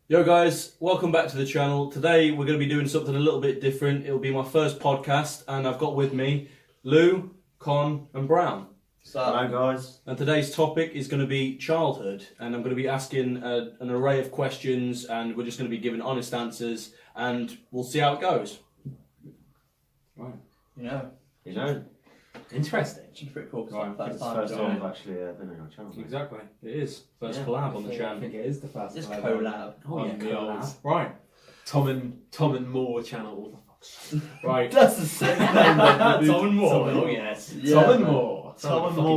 Yo guys, welcome back to the channel. Today we're going to be doing something a little bit different. It'll be my first podcast and I've got with me Lou, Con and Brown. Hello guys. And today's topic is going to be childhood, and I'm going to be asking an array of questions and we're just going to be giving honest answers and we'll see how it goes. Right. You know. Interesting. It's pretty cool. Right. It's the first time I've actually been on our channel. Mate. Exactly, it is. First collab on the channel. I think it is the first It's collab. collab. Oh yeah, the old collab. Right. Tom and Moore channel. Right. That's the same name. Tom and Moore. Tom and Oh Moore. yes. Yeah, Tom and mate. Moore.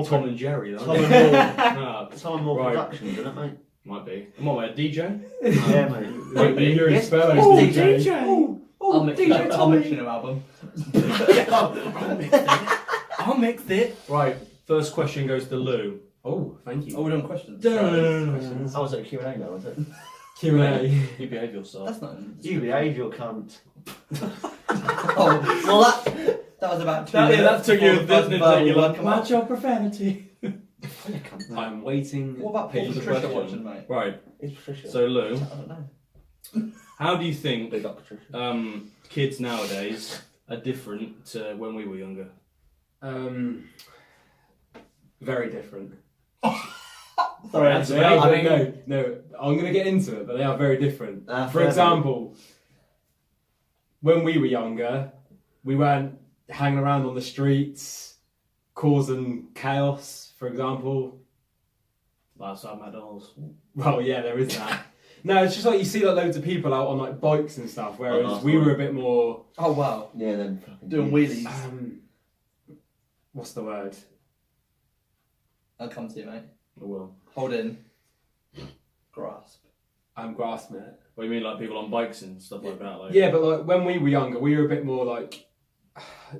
Tom and Jerry, though. Tom and Moore. Nah, Tom and Moore Right. Productions, isn't it, mate? might be. I'm on a DJ. Yeah, mate. Might be. You're in Yes. Spurs, Oh, DJ. I'll mix DJ I'll mix your new album. I'll mix it. Right. First question goes to Lou. Oh, thank you. Oh, we're doing questions. I was at Q&A now, was it? Q&A. You behave yourself. That's not. You behave your cunt. Oh, well that was about 2 That- yeah, minutes. that took you a before the bit, first didn't it? You're verbal like, one come out. watch your profanity. I'm waiting. What about Paul patiently. Patricia question. watching, mate? Right. It's Patricia. So Lou, I don't know. how do you think Big up Patricia. kids nowadays are different to when we were younger? Very different. Sorry, That's Anthony. very- I mean, no, I'm going to get into it, but they are very different. For fair example, when we were younger, we weren't hanging around on the streets, causing chaos, for example. Outside McDonald's. Well, yeah, there is that. No, it's just like you see like loads of people out on like bikes and stuff, whereas Oh, we were a bit more, Oh wow. Yeah, then fucking Doing kids. wheelies. what's the word? I'll come to you, mate. I will. Hold in. Grasp. I'm grasping it. What do you mean, like people on bikes and stuff like that? Like, Yeah, but like when we were younger, we were a bit more like,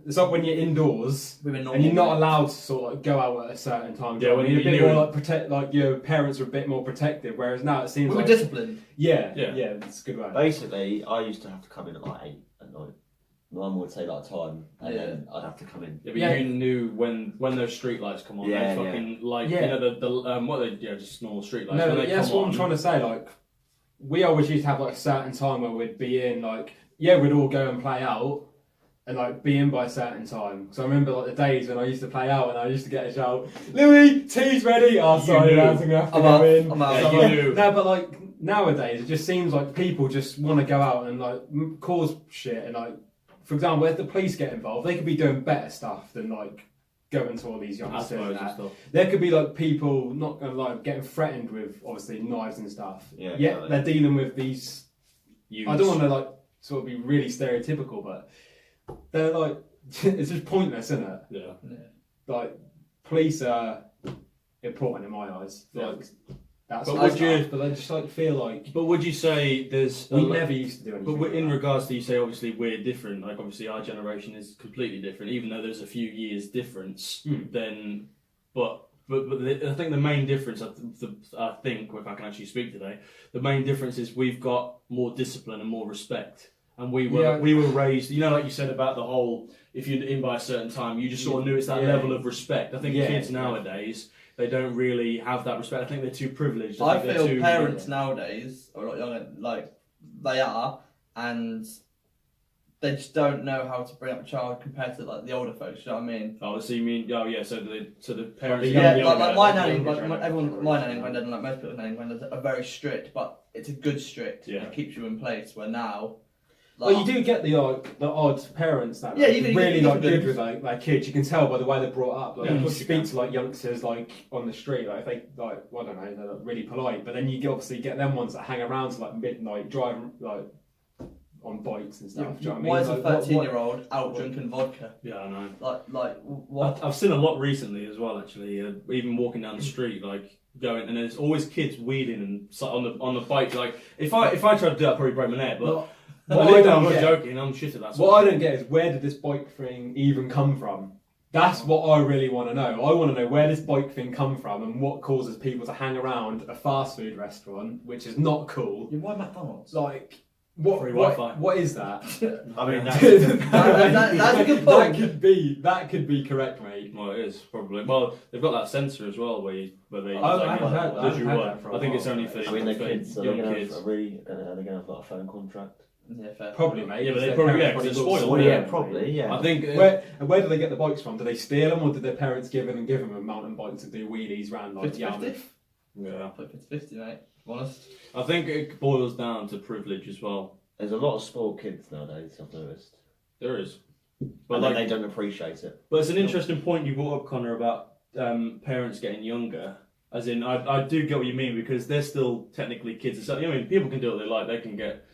it's like when you're indoors We were normal. and you're not allowed to sort of like go out at a certain time. Yeah, when you're a you bit knew more it. like protect, like your parents are a bit more protective, whereas now it seems We were like disciplined. yeah, Yeah. that's a good word. Basically, I used to have to come in at like 8 at night. My mum would say like time, and Yeah. then I'd have to come in. Yeah, but Yeah. you knew when those street lights come on, Yeah, they fucking like Yeah. you know the what are they just normal street lights. No, when they yeah, that's come what on, I'm trying to say. Like, we always used to have like a certain time where we'd be in. Like, yeah, we'd all go and play out, and like be in by a certain time. So I remember like the days when I used to play out, and I used to get a shout, "Louis, tea's ready." Oh, sorry, knew. lads, I'm gonna have to I'm go out, in. I'm out. So Yeah, I'm you like- knew. No, but like nowadays, it just seems like people just want to go out and like cause shit. And like, for example, if the police get involved, they could be doing better stuff than like going to all these I youngsters. suppose and and that. stuff. There could be like people not gonna like getting threatened with obviously knives and stuff. Yeah, Yet exactly. they're dealing with these. Youths. I don't want to like sort of be really stereotypical, but they're like it's just pointless, isn't it? Yeah. Like police are important in my eyes. Yeah. Like that's But what would you- But I just like feel like But would you say there's we never used to do anything. But in like that. regards to you say obviously we're different, like obviously our generation is completely different, even though there's a few years difference. Then, I think the main difference, I think, if I can actually speak today, the main difference is we've got more discipline and more respect. And we were raised, you know, like you said about the whole, if you're in by a certain time, you just sort of knew it's that Yeah. level of respect. I think Yeah, kids yeah. nowadays, they don't really have that respect. I think they're too privileged. I think they're feel too, parents nowadays are a lot younger, like they are, and they just don't know how to bring up a child compared to like the older folks. You know what I mean? Oh, so you mean? Oh, yeah. So the parents. the Yeah, younger- like my nanny, younger like generation. everyone, my nanny and granddad, and like most people's nanny and granddad are very strict, but it's a good strict. Yeah. It keeps you in place. Where now, Well, you do get the odd parents that Yeah, like, you do- really you like do. good with like their kids. You can tell by the way they're brought up. Like Yeah, of you course you speak can. to like youngsters like on the street, like if they like I don't know, they're like, really polite. But then you obviously get them ones that hang around to like midnight, driving like on bikes and stuff. Do you know what I mean? Why is a Like, what- 13-year-old out drinking vodka? Yeah, I know. Like what? I've seen a lot recently as well. Actually, even walking down the street, like going, and there's always kids wheeling and on the bike. Like if I tried to do that, I'd probably break my neck. But What I I am don't not get- joking. I'm shit at that. What I don't get is where did this bike thing even come from? That's what I really want to know. I want to know where this bike thing come from and what causes people to hang around a fast food restaurant, which is not cool. Why McDonald's? Like, Free Wi-Fi. What is that? I mean, that's a good point. That could be correct, mate. Well, it is probably. Well, they've got that sensor as well where they. I haven't heard that for a I think it's while. only for I mean, the kids. Are they young going kids. to have like a phone contract? Yeah, fair. Probably, mate. Yeah, but they Their probably- parents yeah, 'cause it's will spoiled. Well, spoil yeah, them, probably. mate. Yeah. I think. Where do they get the bikes from? Do they steal them, or did their parents give them a mountain bike to do wheelies around like 50-50? Yarmouth? Yeah. It's 50, mate. Honest. I think it boils down to privilege as well. There's a lot of spoiled kids nowadays. I've noticed. There is. But then they don't appreciate it. But it's an interesting point you brought up, Conor, about parents getting younger. As in, I do get what you mean because they're still technically kids. So, I mean, people can do what they like. They can get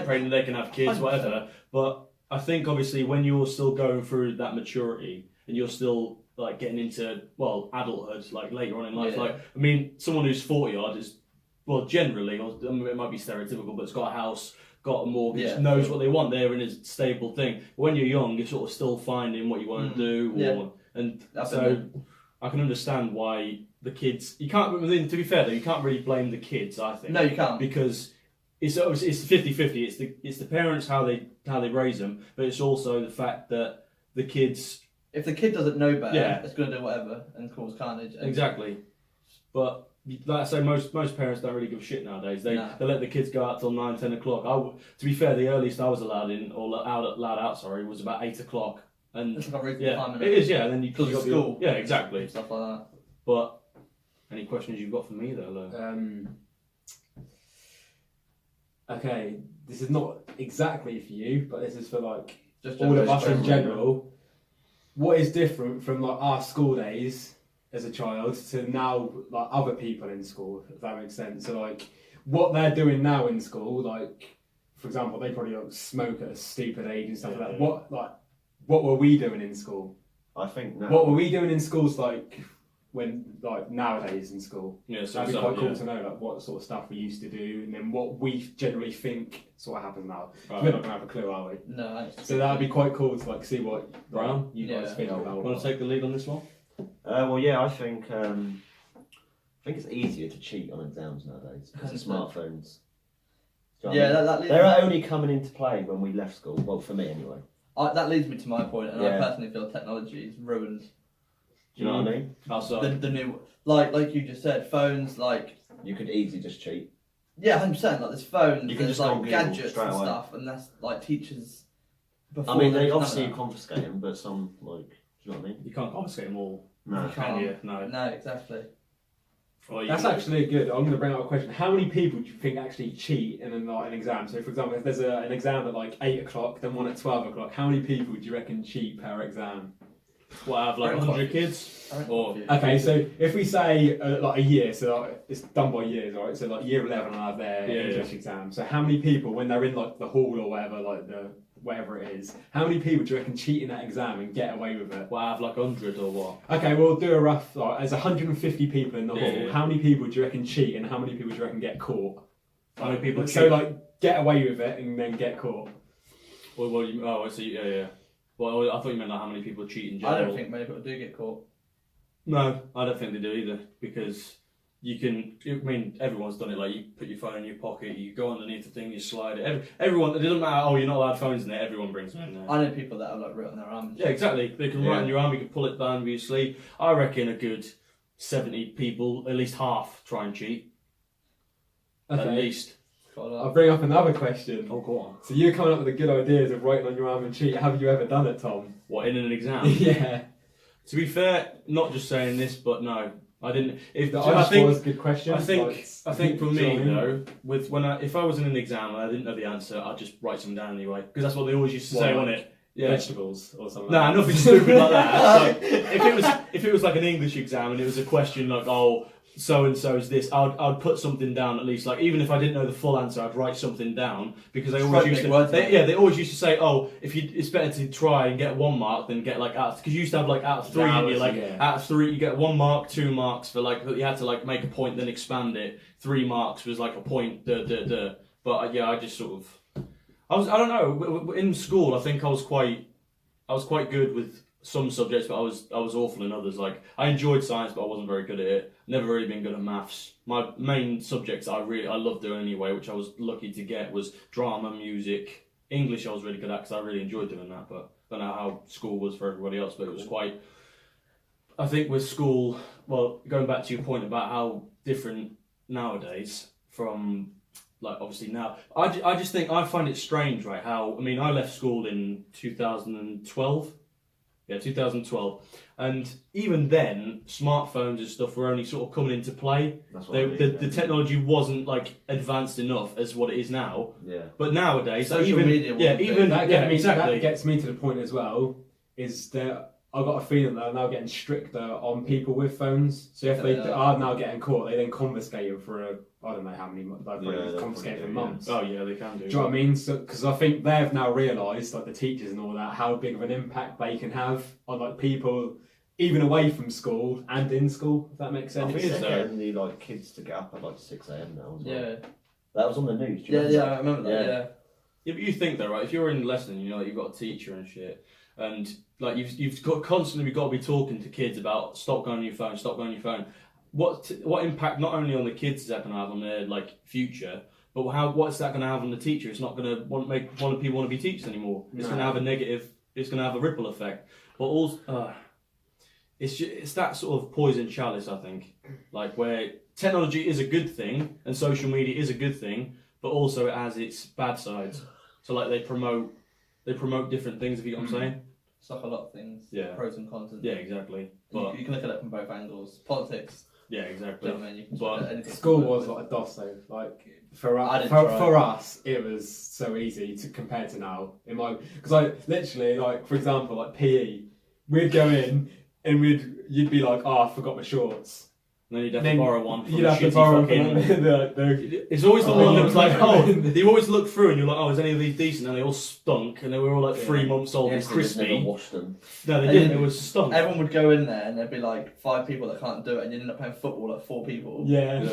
pregnant, they can have kids, 100%. whatever. But I think obviously when you're still going through that maturity and you're still like getting into adulthood, like later on in life, Yeah. like I mean, someone who's 40 odd is generally, or I mean, it might be stereotypical, but it's got a house, got a mortgage, Yeah. knows what they want. They're in a stable thing. But when you're young, you're sort of still finding what you want to do, and That's so it. I can understand why the kids. You can't. I mean, to be fair, though, you can't really blame the kids. I think No, you can't. because it's 50-50. It's the parents how they raise them, but it's also the fact that the kids. If the kid doesn't know better, Yeah. it's going to do whatever and cause carnage. And Exactly, but. Like I say, most parents don't really give a shit nowadays. They let the kids go out till 9, 10 o'clock. To be fair, the earliest I was allowed in or allowed out, was about 8 o'clock. And it's like a reasonable time. it is. Yeah, and then you Because got of school. Yeah, exactly. Stuff like that. But any questions you've got for me though, Lo? Okay, this is not exactly for you, but this is for like Just all of us in generation. general. What is different from like our school days as a child to now like other people in school, if that makes sense? So like what they're doing now in school, like for example, they probably like, smoke at a stupid age and stuff like that. What were we doing in school? I think now. What were we doing in schools like when like nowadays in school? Yeah, so That'd be quite cool to know like what sort of stuff we used to do and then what we generally think sort of happens now. Right. We're not gonna have a clue, are we? No. So that'd be quite cool to like see what Brown? you guys Yeah. think about. Want to take the lead on this one? Well, yeah, I think it's easier to cheat on exams nowadays because of 100%. smartphones. Do you know what I Yeah, mean? that leads They're only coming into play when we left school. Well, for me anyway. that leads me to my point, and I Yeah. personally feel technology is ruined. Do you know what I mean? Outside. The new, like you just said, phones, like You could easily just cheat. yeah, 100%. Like there's phones, You can there's just go on like Google gadgets straight and away. stuff, and that's like teachers. I mean, they there was obviously none of confiscate them, but some like, do you know what I mean? You can't confiscate them all, No. You can't. can you? No. that. No, exactly. Or you That's can- actually good. I'm going to bring up a question. How many people do you think actually cheat in an exam? So, for example, if there's an exam at like 8 o'clock, then one at 12 o'clock, how many people do you reckon cheat per exam? What, have like Very 100 kids? Or Okay, so if we say like a year, so like, it's done by years, right? So like year 11 will have their Yeah, English exam. So how many people, when they're in like the hall or whatever, like the whatever it is, how many people do you reckon cheat in that exam and get away with it? what, have like 100 or what? Okay, we'll do a rough. Like, there's 150 people in the hall. Yeah. How many people do you reckon cheat, and how many people do you reckon get caught? How many people So cheat? like get away with it and then get caught. Well, I see. Yeah. Well, I thought you meant like how many people cheat in I general. don't think many people do get caught. No, I don't think they do either because you can. I mean, everyone's done it. Like you put your phone in your pocket, you go underneath the thing, you slide it. Everyone. It doesn't matter. Oh, you're not allowed phones in there. Everyone brings them in there. I know people that have like written their arms. Yeah, exactly. They can write Yeah. on your arm. You can pull it down with your sleeve. I reckon a good 70 people, at least half, try and cheat. At Okay, least. Quite a I'll lot. bring up another question. Oh, go on. So you're coming up with the good ideas of writing on your arm and cheat. Have you ever done it, Tom? What, in an exam? Yeah. To be fair, not just saying this, but no, I didn't. If The I ice think, was a good question. I think for do you know me what I mean? though, with if I was in an exam and I didn't know the answer, I'd just write something down anyway because that's what they always used to What, say like on it. Yeah. Vegetables or something. Nah, like nothing stupid like that. Like, if it was like an English exam and it was a question like, oh, so and so is this, I'd put something down at least. Like even if I didn't know the full answer, I'd write something down because they always used to. They always used to say, oh, it's better to try and get 1 mark than get like out because you used to have like out of 3 and you're like out of 3 you get 1 mark, 2 marks for like you had to like make a point then expand it. 3 marks was like a point. But yeah, I just sort of I don't know in school. I think I was quite good with some subjects, but I was awful in others. Like I enjoyed science, but I wasn't very good at it. Never really been good at maths. My main subjects I loved doing anyway, which I was lucky to get, was drama, music, English. I was really good at because I really enjoyed doing that. But I don't know how school was for everybody else, but it was quite. I think with school, well, going back to your point about how different nowadays from. Like obviously now, I just think I find it strange, right? How I mean, I left school in 2012. Yeah, 2012, and even then, smartphones and stuff were only sort of coming into play. That's what I mean, The technology wasn't like advanced enough as what it is now. Yeah. But nowadays, Social even media yeah, even That exactly. gets me to the point as well. Is that I've got a feeling that they're now getting stricter on people with phones. So if they are now getting caught, they then confiscate them for I don't know how many months. Like confiscate for months. Oh yeah, they can do. Do you know what I mean? Because I think they've now realised, like the teachers and all that, how big of an impact they can have on like people, even away from school and in school. If that makes I sense. think they're getting the like kids to get up at like 6 a.m. now as well. Yeah. That was on the news. Do you Yeah, remember? I remember that. Yeah. Yeah, but you think though, right? If you're in a lesson, you know, like, you've got a teacher and shit, and like you've got constantly got to be talking to kids about stop going on your phone, stop going on your phone. What impact not only on the kids is that going to have on their like future, but what's that going to have on the teacher? It's not going to people want to be teachers anymore. It's going to have a negative. It's going to have a ripple effect. But also, it's that sort of poison chalice, I think. Like where technology is a good thing and social media is a good thing, but also it has its bad sides. So like they promote different things. If you know what I'm saying. It's like a lot of things. Yeah. Pros and cons. Yeah, exactly. But You can look at it from both angles. Politics. yeah, exactly. Do you know what I mean? You can But look at anything School from was both like a DOS though. Like for I us, didn't try. for us, it was so easy to compare to now. Because I literally like, for example, like PE, we'd go in and you'd be like, oh, I forgot my shorts. And then you'd have to borrow one. From You'd the have to shitty borrow fucking. the It's always the one that was like, Oh. you always look through and you're like, oh, is any of these decent? And they all stunk and they were all like 3 months old and Yes, they just never crispy. washed them. No, they And didn't. then It was stunk. Everyone would go in there and there'd be like 5 people that can't do it, and you end up playing football like 4 people. Yeah. Yeah.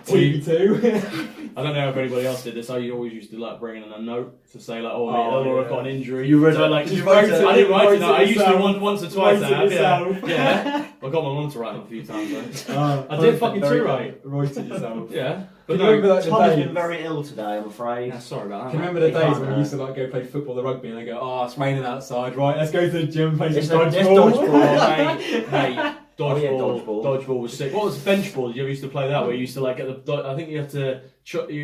2v2. I don't know if anybody else did this. I always used to like bring in a note to say like, oh, Oh, I've got an injury. You wrote so, it- like, did you write it? I didn't write it. No, Write I it used to yourself. once or twice. Write it I have, yeah. yourself. Yeah. I got my mum to write them a few times. Though. I did Perfect, fucking very two good. right. Write it yourself. Yeah. But But you remember no. that the Tom has days? been very ill today, I'm afraid. Yeah, sorry about that. Can you mate. remember the You days can't, when we used to like go play football or rugby and they go, oh, it's raining outside, right? Let's go to the gym and play some It's dodgeball. dodgeball. Mate, Oh, yeah, dodgeball. dodgeball. Dodgeball was sick. What was bench ball? Did you ever used to play that where you used to like get the? I think you had to.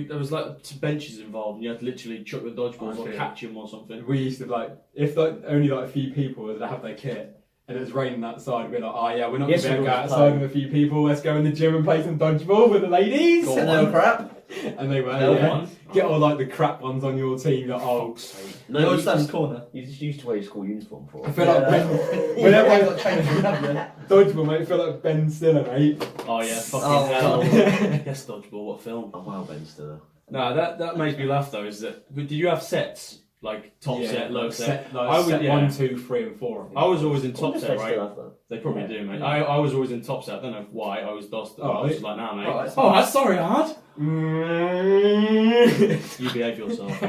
There was like some benches involved, and you had to literally chuck the dodgeballs or Okay. catch them or something. We used to like, if like only like a few people would have their kit and it was raining outside, we'd be like, oh yeah, we're not Yes, going to we go would outside play. with a few people, let's go in the gym and play some dodgeball with the ladies. Go And they were crap. And they were, No yeah. one. Get all like the crap ones on your team, like, oh. No, you always just, stands corner. you just used to wear your school uniform for I it. feel like whenever I I got changed from that. dodgeball, mate, I feel like Ben Stiller, mate. Oh yeah, fucking Oh, hell. God. Yes, dodgeball. What film? Oh wow, Ben Stiller. No, that makes me laugh though. Is that did you have sets like top set, low like set? like I would- set yeah. 1, 2, 3, and 4. think. I was always in I top wonder if set, they right? still have that. They probably Yeah. do, mate. I was always in top set. I don't know why. I was DOS. Oh, I was just like, nah, mate. Right. Oh, that's sorry, hard. Mm. You behave yourself.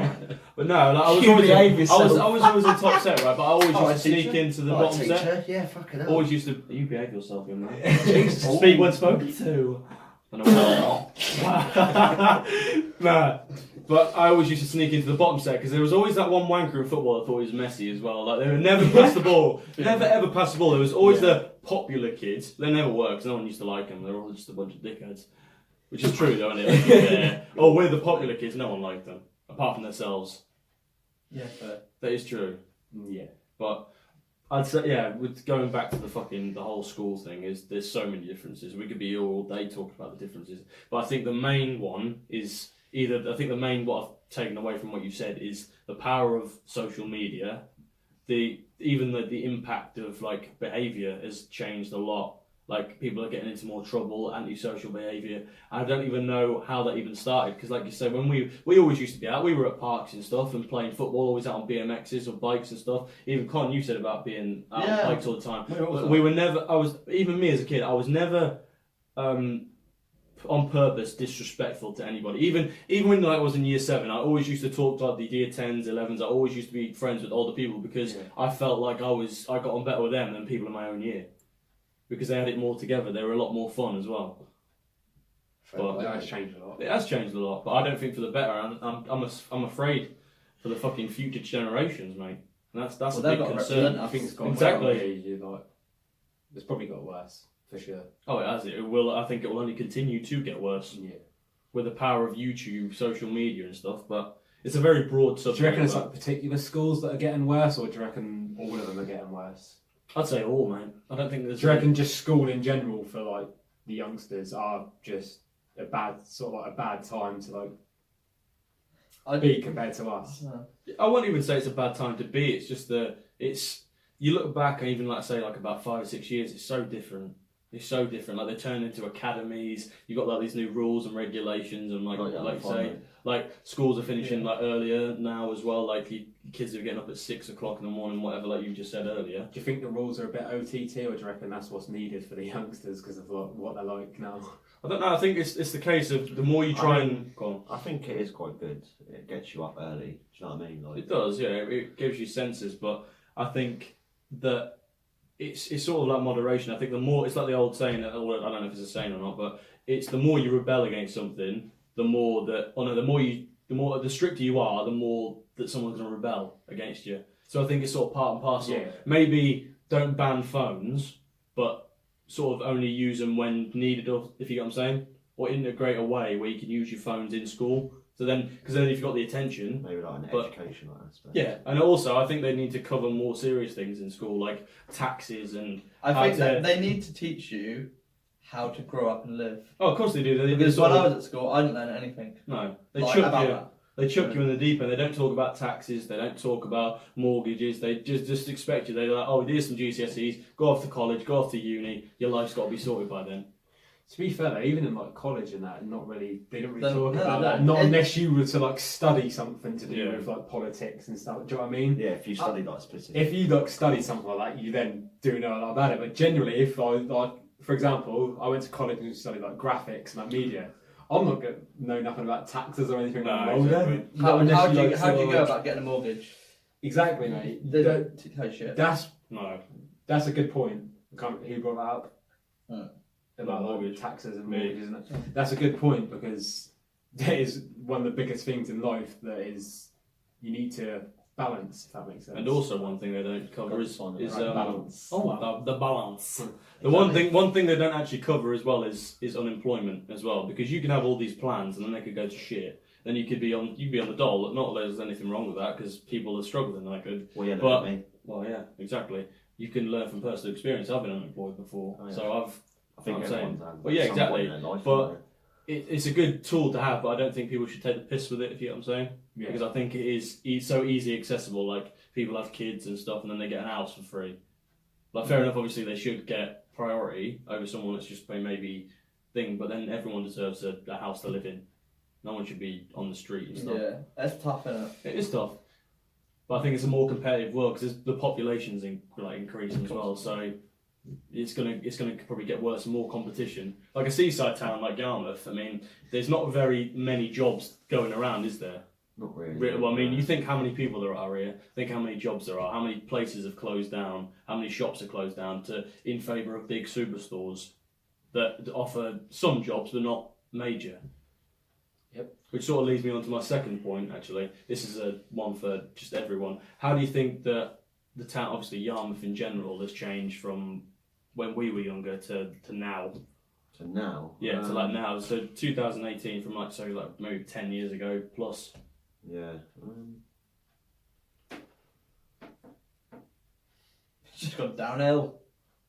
But no, like, I was You always behave I was yourself. always in top set, right? But I always Oh, used to sneak teacher? into the Oh, bottom set. teacher? Yeah, fucking hell. Always used to. You behave yourself, young man. Jesus. Speak when spoken to. I know. Nah. But I always used to sneak into the bottom set because there was always that one wanker in football that thought he was messy as well. Like they would never pass the ball, never ever pass the ball. There was always the popular kids. They never were because no one used to like them. They were all just a bunch of dickheads, which is true though, isn't it? Like, yeah. Oh, we're the popular kids. No one liked them apart from themselves. Yeah, fair. That is true. Yeah. But I'd say, yeah, with going back to the whole school thing, is there's so many differences. We could be here all day talking about the differences. But I think the main one is what I've taken away from what you said is the power of social media. The impact of like behaviour has changed a lot. Like people are getting into more trouble, antisocial behaviour. I don't even know how that even started because, like you said, when we always used to be out, we were at parks and stuff and playing football, always out on BMXs or bikes and stuff. Even Con, you said about being out on bikes all the time. We were also- We were never. Even me as a kid, I was never on purpose disrespectful to anybody. Even when I was in year 7, I always used to talk to like the year 10s, 11s. I always used to be friends with older people because I felt like I got on better with them than people in my own year because they had it more together. They were a lot more fun as well. But that has changed a lot. It has changed a lot, but I don't think for the better. I'm afraid for the fucking future generations, mate. And that's a big concern. I think it's got exactly. It's probably got worse for sure. Oh, it has. It will. I think it will only continue to get worse. Yeah. With the power of YouTube, social media, and stuff. But it's a very broad subject. Do you reckon it's like particular schools that are getting worse, or do you reckon all of them are getting worse? I'd say all, man. I don't think there's. Do you reckon just school in general for like the youngsters are just a bad time to like be compared to us? I won't even say it's a bad time to be. It's just you look back and even like say like about 5 or 6 years, it's so different. It's so different. Like they turn into academies. You've got like these new rules and regulations, and like you say, like schools are finishing like earlier now as well. Like your kids are getting up at 6 o'clock in the morning, whatever. Like you just said earlier. Do you think the rules are a bit OTT, or do you reckon that's what's needed for the youngsters because of like, what they're like now? I don't know. I think it's the case of the more you try I think it is quite good. It gets you up early. Do you know what I mean? Like, it does, yeah. It gives you senses, but I think that it's sort of like moderation. I think the more, it's like the old saying, I don't know if it's a saying or not, but it's the more you rebel against something, the more the stricter you are, the more that someone's going to rebel against you. So I think it's sort of part and parcel. Yeah. Maybe don't ban phones, but sort of only use them when needed, if you get what I'm saying, or integrate a way where you can use your phones in school. So then, because then if you've got the attention, maybe like an educational aspect. Yeah, and also I think they need to cover more serious things in school, like taxes and. I think that they need to teach you how to grow up and live. Oh, of course they do. Because when I was at school, I didn't learn anything. No, they like, chuck you. They chuck you in the deep end. They don't talk about taxes. They don't talk about mortgages. They just expect you. They're like, oh, here's some GCSEs. Go off to college. Go off to uni. Your life's got to be sorted by then. To be fair, though, even in like college and that, they don't really talk no, about that. Not unless you were to like study something to do with like politics and stuff. Do you know what I mean? Yeah, if you study like specific. If you like study something like that, you then do know a lot about it. But generally, if I like, for example, I went to college and studied like graphics and like media. I'm not going to know nothing about taxes or anything like that. Exactly. How do you go about getting a mortgage? Exactly, mate. They don't teach you shit. That's a good point. Who brought that up? About mortgage. Taxes and mortgages, isn't it? That's a good point because that is one of the biggest things in life that is you need to balance, if that makes sense. And also one thing they don't cover is balance. The balance. The one thing they don't actually cover as well is unemployment as well, because you can have all these plans and then they could go to shit. Then you'd be on the dole. Not that there's anything wrong with that because people are struggling. Well, yeah, exactly. You can learn from personal experience. I've been unemployed before, so I think I'm saying. Well, yeah, exactly. But it's a good tool to have, but I don't think people should take the piss with it, if you know what I'm saying. Yeah. Because I think it is so easy accessible. Like people have kids and stuff, and then they get an house for free. Like fair enough, obviously they should get priority over someone that's just maybe thing, but then everyone deserves a house to live in. No one should be on the street and stuff. Yeah, that's tough, isn't it? It is tough, but I think it's a more competitive world because the population's increasing as well. So it's gonna probably get worse and more competition. Like a seaside town like Yarmouth, I mean, there's not very many jobs going around, is there? Not really. Well, I mean, you think how many people there are here, think how many jobs there are, how many places have closed down, how many shops are closed down in favour of big superstores that offer some jobs but not major. Yep. Which sort of leads me on to my second point, actually. This is one for just everyone. How do you think that the town, obviously Yarmouth in general, has changed from when we were younger to now? To now? Yeah, to like now. So 2018 from like maybe 10 years ago plus. Yeah. It's just gone downhill.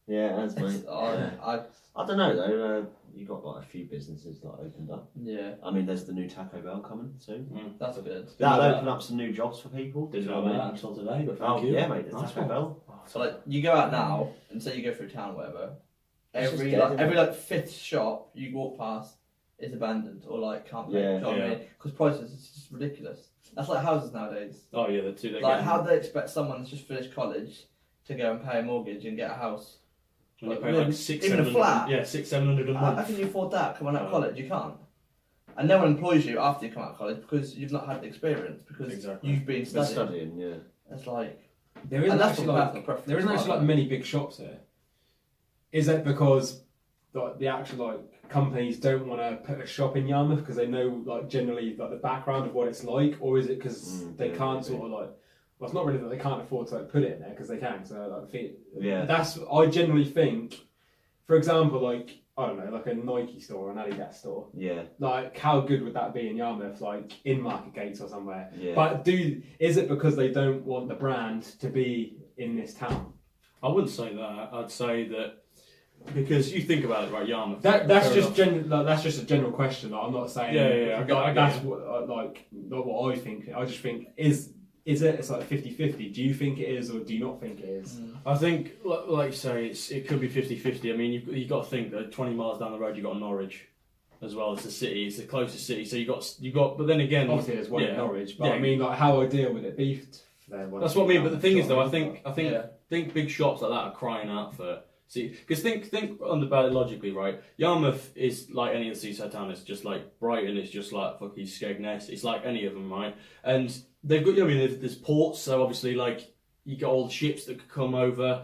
Yeah, it has, mate. I don't know though. You got like a few businesses that opened up. Yeah. I mean, there's the new Taco Bell coming soon. That's good. That'll open up some new jobs for people. Didn't know that until today, but thank you. Yeah, mate. There's Taco Bell. So like, you go out now and say you go through town or whatever. Every fifth shop you walk past is abandoned or like can't pay. Yeah. You know what I mean? Because prices is just ridiculous. That's like houses nowadays. Oh yeah, the two. Like, how do they expect someone that's just finished college to go and pay a mortgage and get a house? When you Like, pay like six, even a 700, flat? yeah, 600-700 a month. How can you afford that coming out of No. college? You can't. And no one employs you after you come out of college because you've not had the experience, because Exactly. you've been They're studying. studying, yeah. It's like, There isn't and that's actually what like personal preference. there isn't actually like many big shops here. Is that because like the actual like companies don't want to put a shop in Yarmouth because they know like generally like the background of what it's like, or is it because they yeah, can't maybe. sort of like? Well, it's not really that they can't afford to like put it in there because they can. So like, Yeah. that's I generally think. For example, like I don't know, like a Nike store or an Adidas store. Yeah, Like, how good would that be in Yarmouth, like in Market Gates or somewhere? yeah. But is it because they don't want the brand to be in this town? I wouldn't say that. I'd say that because you think about it, right? Yarmouth. That's fair just enough. that's just a general question. Like, I'm not saying Yeah. I get that's it. what like not what I think. I just think is it? It's like 50-50. Do you think it is, or do you not think it is? I think, like you say, it could be 50-50. I mean, you've got to think that 20 miles down the road you've got Norwich, as well as the city. It's the closest city, so you got. But then again, Obviously, there's one in yeah. Norwich, but Yeah. I mean, like, how ideal would it be for them? That's what I mean. But the thing is, though, I think Yeah. think big shops like that are crying out for. See, because think on the logically, right? Yarmouth is like any of the seaside town. It's just like Brighton. It's just like fucking Skegness. It's like any of them, right? And they've got. I mean, there's ports, so obviously, like you got all the ships that could come over.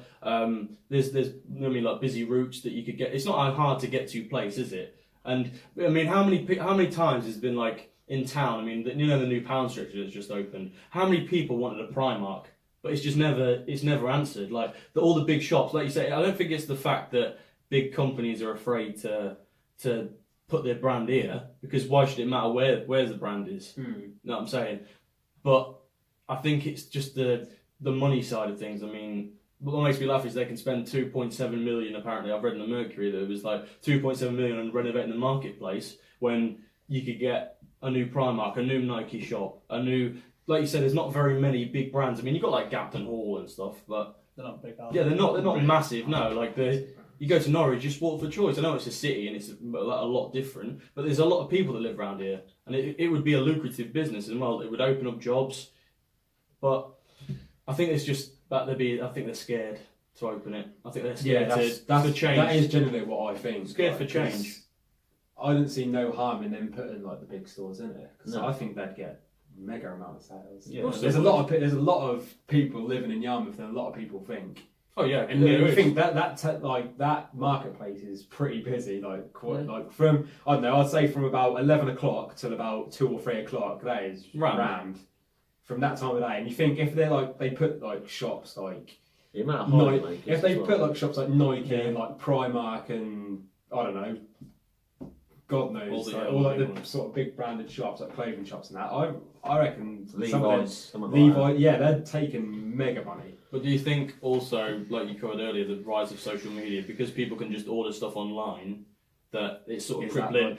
There's I mean, like busy routes that you could get. It's not hard to get to place, is it? And I mean, how many times has been like in town? I mean, the new pound structure that's just opened. How many people wanted a Primark? But it's just never answered. Like all the big shops, like you say, I don't think it's the fact that big companies are afraid to put their brand here, because why should it matter where the brand is? You know what I'm saying? But I think it's just the money side of things. I mean, what makes me laugh is they can spend 2.7 million. Apparently, I've read in the Mercury that it was like 2.7 million on renovating the marketplace when you could get a new Primark, a new Nike shop, a new. Like you said, there's not very many big brands. I mean, you've got like Gapton Hall and stuff, but They're not big, are yeah, they? they're not massive. No, like you go to Norwich, you sport for choice. I know it's a city and it's a lot different, but there's a lot of people that live around here, and it would be a lucrative business as well. It would open up jobs, but I think it's just that I think they're scared to open it. I think they're scared to change. That is generally what I think. Scared like, for change. I don't see no harm in them putting like the big stores in it, because No. I think they'd get mega amount of sales. Yeah. There's a lot of people living in Yarmouth, and a lot of people think. Oh yeah, And there you is. think that marketplace is pretty busy. Like like from I don't know, I'd say from about 11 o'clock till about 2 or 3 o'clock. That is rammed from that time of day. And you think if they put like shops like The amount of holiday makers if they as well. put like shops like Nike and like Primark and I don't know, God knows, all like the sort of big branded shops like clothing shops and that. I reckon Levi's, something something like Levi, yeah, they're taking mega money. But do you think also, like you covered earlier, the rise of social media, because people can just order stuff online, that it's sort of crippling?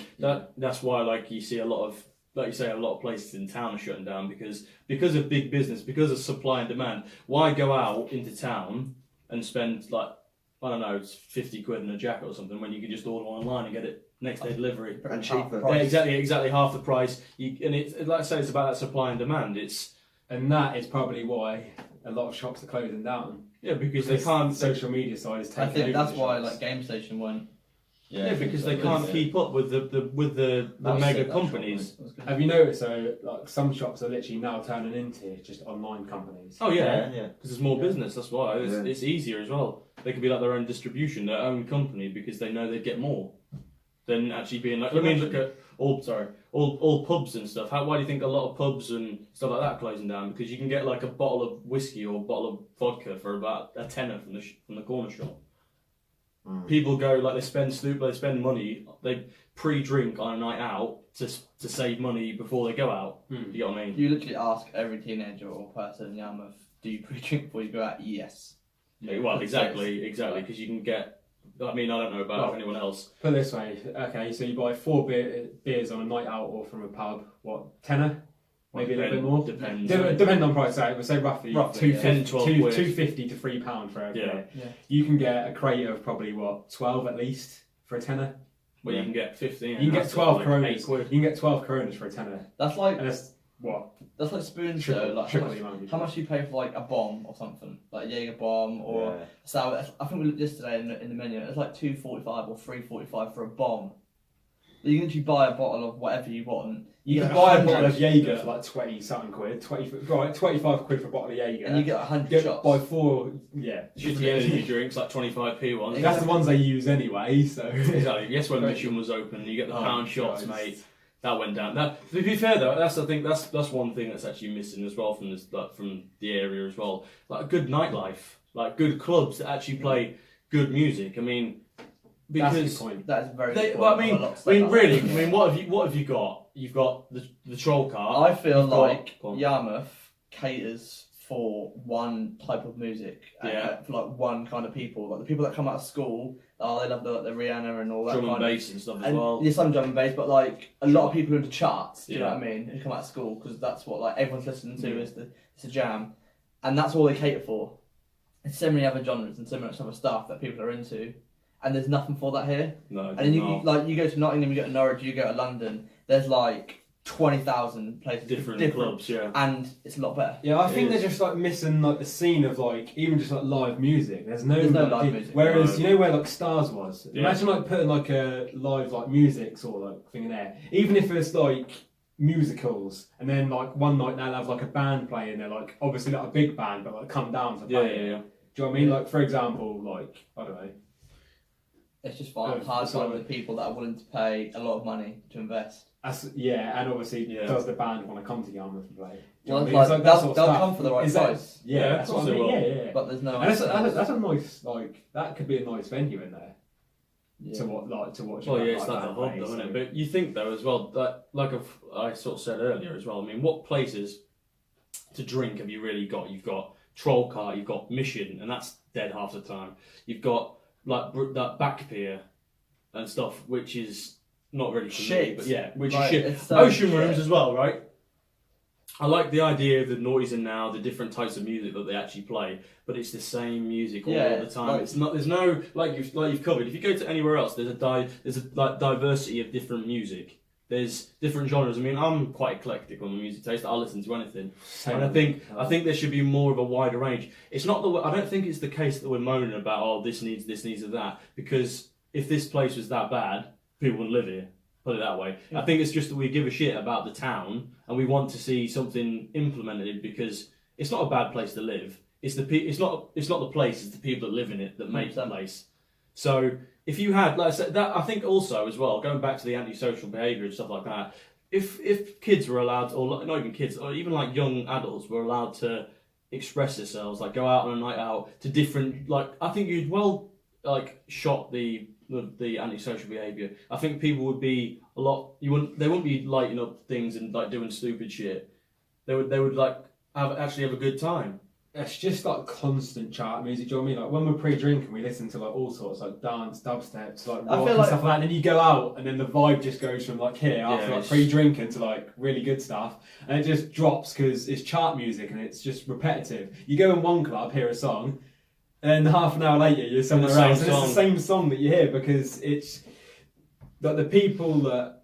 That's why, like you see a lot of, like you say, a lot of places in town are shutting down because of big business, because of supply and demand. Why go out into town and spend like I don't know, it's 50 quid in a jacket or something when you can just order online and get it next day delivery And cheaper. Yeah, exactly half the price. And it's like I say, it's about that supply and demand. And that is probably why a lot of shops are closing down. Yeah, because they can't. Social media side is taking I think over that's the why shops. like Game Station went. Yeah, because they can't keep up with the mega companies. Have you noticed though, like some shops are literally now turning into just online companies? Oh yeah, yeah. because there's more business. That's why Yeah. it's easier as well. They can be like their own distribution, their own company, because they know they'd get more than actually being like. I mean, look at all pubs and stuff. Why do you think a lot of pubs and stuff like that are closing down? Because you can get like a bottle of whiskey or a bottle of vodka for about a tenner from the corner shop. People go like they spend money. They pre-drink on a night out to save money before they go out. Do you get what I mean? You literally ask every teenager or person in Yarmouth, do you pre-drink before you go out? Yes. Yeah, well, exactly, because you can get. I mean, I don't know about anyone else. Put it this way, okay, so you buy 4 beers on a night out or from a pub, what, tenner? Maybe a little bit more? Depends. Depending on price, so we'll say roughly 10-12 quid. 250 to £3 for a beer. Yeah. You can get a crate of probably, 12 at least for a tenner? Well, you can get 15. You can get 12 like Coronas. 8 quid. You can get 12 Coronas for a tenner. That's like And that's What? That's like spoons Triple- though. Like triple the amount. how much do you pay for like a bomb or something, like a Jaeger bomb or Yeah. sour? I think we looked yesterday in the menu. It's like $2.45 or $3.45 for a bomb. You can literally buy a bottle of whatever you want. You get can buy a bottle 100 of Jaeger for like 20 something quid, 25 quid for a bottle of Jaeger. and you get 100 Get shots. by 4, yeah. Shitty energy drinks like 25p ones. That's the ones they use anyway, so. Exactly. Yes, when Mission was open, you get the Oh, pound shots, Christ. mate. That went down. Now, to be fair though, I think that's one thing that's actually missing as well from this, like, from the area as well. Like a good nightlife, like good clubs that actually play good music. I mean, That's a because good point. That is very. they, good well, I point. mean, A lot of I mean, stuff really, like I that. mean, what have you got? You've got the troll car. I feel You've got- like go on. Yarmouth caters for one type of music, Yeah. for like one kind of people. Like the people that come out of school, they love the Rihanna and all that drum and kind of. bass and stuff as And well. yeah, some drum and bass, but like a lot of people into charts. Do you know Yeah. what I mean? Who come out of school because that's what like everyone's listening to Yeah. is it's a jam, and that's all they cater for. There's so many other genres and so much other stuff that people are into, and there's nothing for that here. No, And then you no. like you go to Nottingham, you go to Norwich, you go to London. There's like 20,000 places different clubs, yeah. and it's a lot better. Yeah, I It think is. they're just like missing like the scene of like even just like live music. There's no live like, music. Whereas No. you know where like Stars was. Yeah. Imagine like putting like a live like music sort of like thing in there. Even if it's like musicals, and then like one night they'll have like a band playing. They're like obviously not a big band, but like come down to Yeah, play. yeah, it. yeah. Do you know what I mean? Like for example, like I don't know. It's just Oh, hard it's finding like- the people that are willing to pay a lot of money to invest. Yeah, and obviously Yeah. does the band want to come to Yarmouth and play? Do you Well, know it's what I mean? like, It's that they'll sort of stuff. come for the right Is that- price, Yeah, Yeah, that's of what I course mean. they Yeah, yeah. but there's no. And that's a nice like that could be a nice venue in there Yeah. to watch. Well, a yeah, band it's like like that the hub, play, though, so- isn't it? But you think though as well that, like I sort of said earlier as well. I mean, what places to drink have you really got? You've got Troll Car, you've got Mission, and that's dead half the time. You've got like that back pier and stuff, which is not really for me, Shit. but yeah, which Like, is shit. it's so Ocean shit. rooms as well, right? I like the idea of the noise and now the different types of music that they actually play, but it's the same music all Yeah, the time. like- It's not. There's no like you've covered. If you go to anywhere else, there's a like diversity of different music. There's different genres. I mean, I'm quite eclectic on my music taste. I'll listen to anything, and I think there should be more of a wider range. It's not the. I don't think it's the case that we're moaning about. Oh, this needs of that. Because if this place was that bad, people wouldn't live here. Put it that way. I think it's just that we give a shit about the town and we want to see something implemented because it's not a bad place to live. It's it's not the place. It's the people that live in it that make the 100%. place. So if you had, like I said, that I think also as well, going back to the antisocial behaviour and stuff like that. If kids were allowed, or not even kids, or even like young adults were allowed to express themselves, like go out on a night out to different, like I think you'd shot the antisocial behaviour. I think people would be a lot. They wouldn't be lighting up things and like doing stupid shit. They would like actually have a good time. It's just like constant chart music. Do you know what I mean? Like when we're pre-drinking, we listen to like all sorts, like dance, dubsteps, like I rock feel and like- stuff like that. And then you go out, and then the vibe just goes from like here after like it's- pre-drinking to like really good stuff, and it just drops because it's chart music and it's just repetitive. You go in one club, hear a song, and then half an hour later you're somewhere same else, and it's song. the same song that you hear because it's like the people that.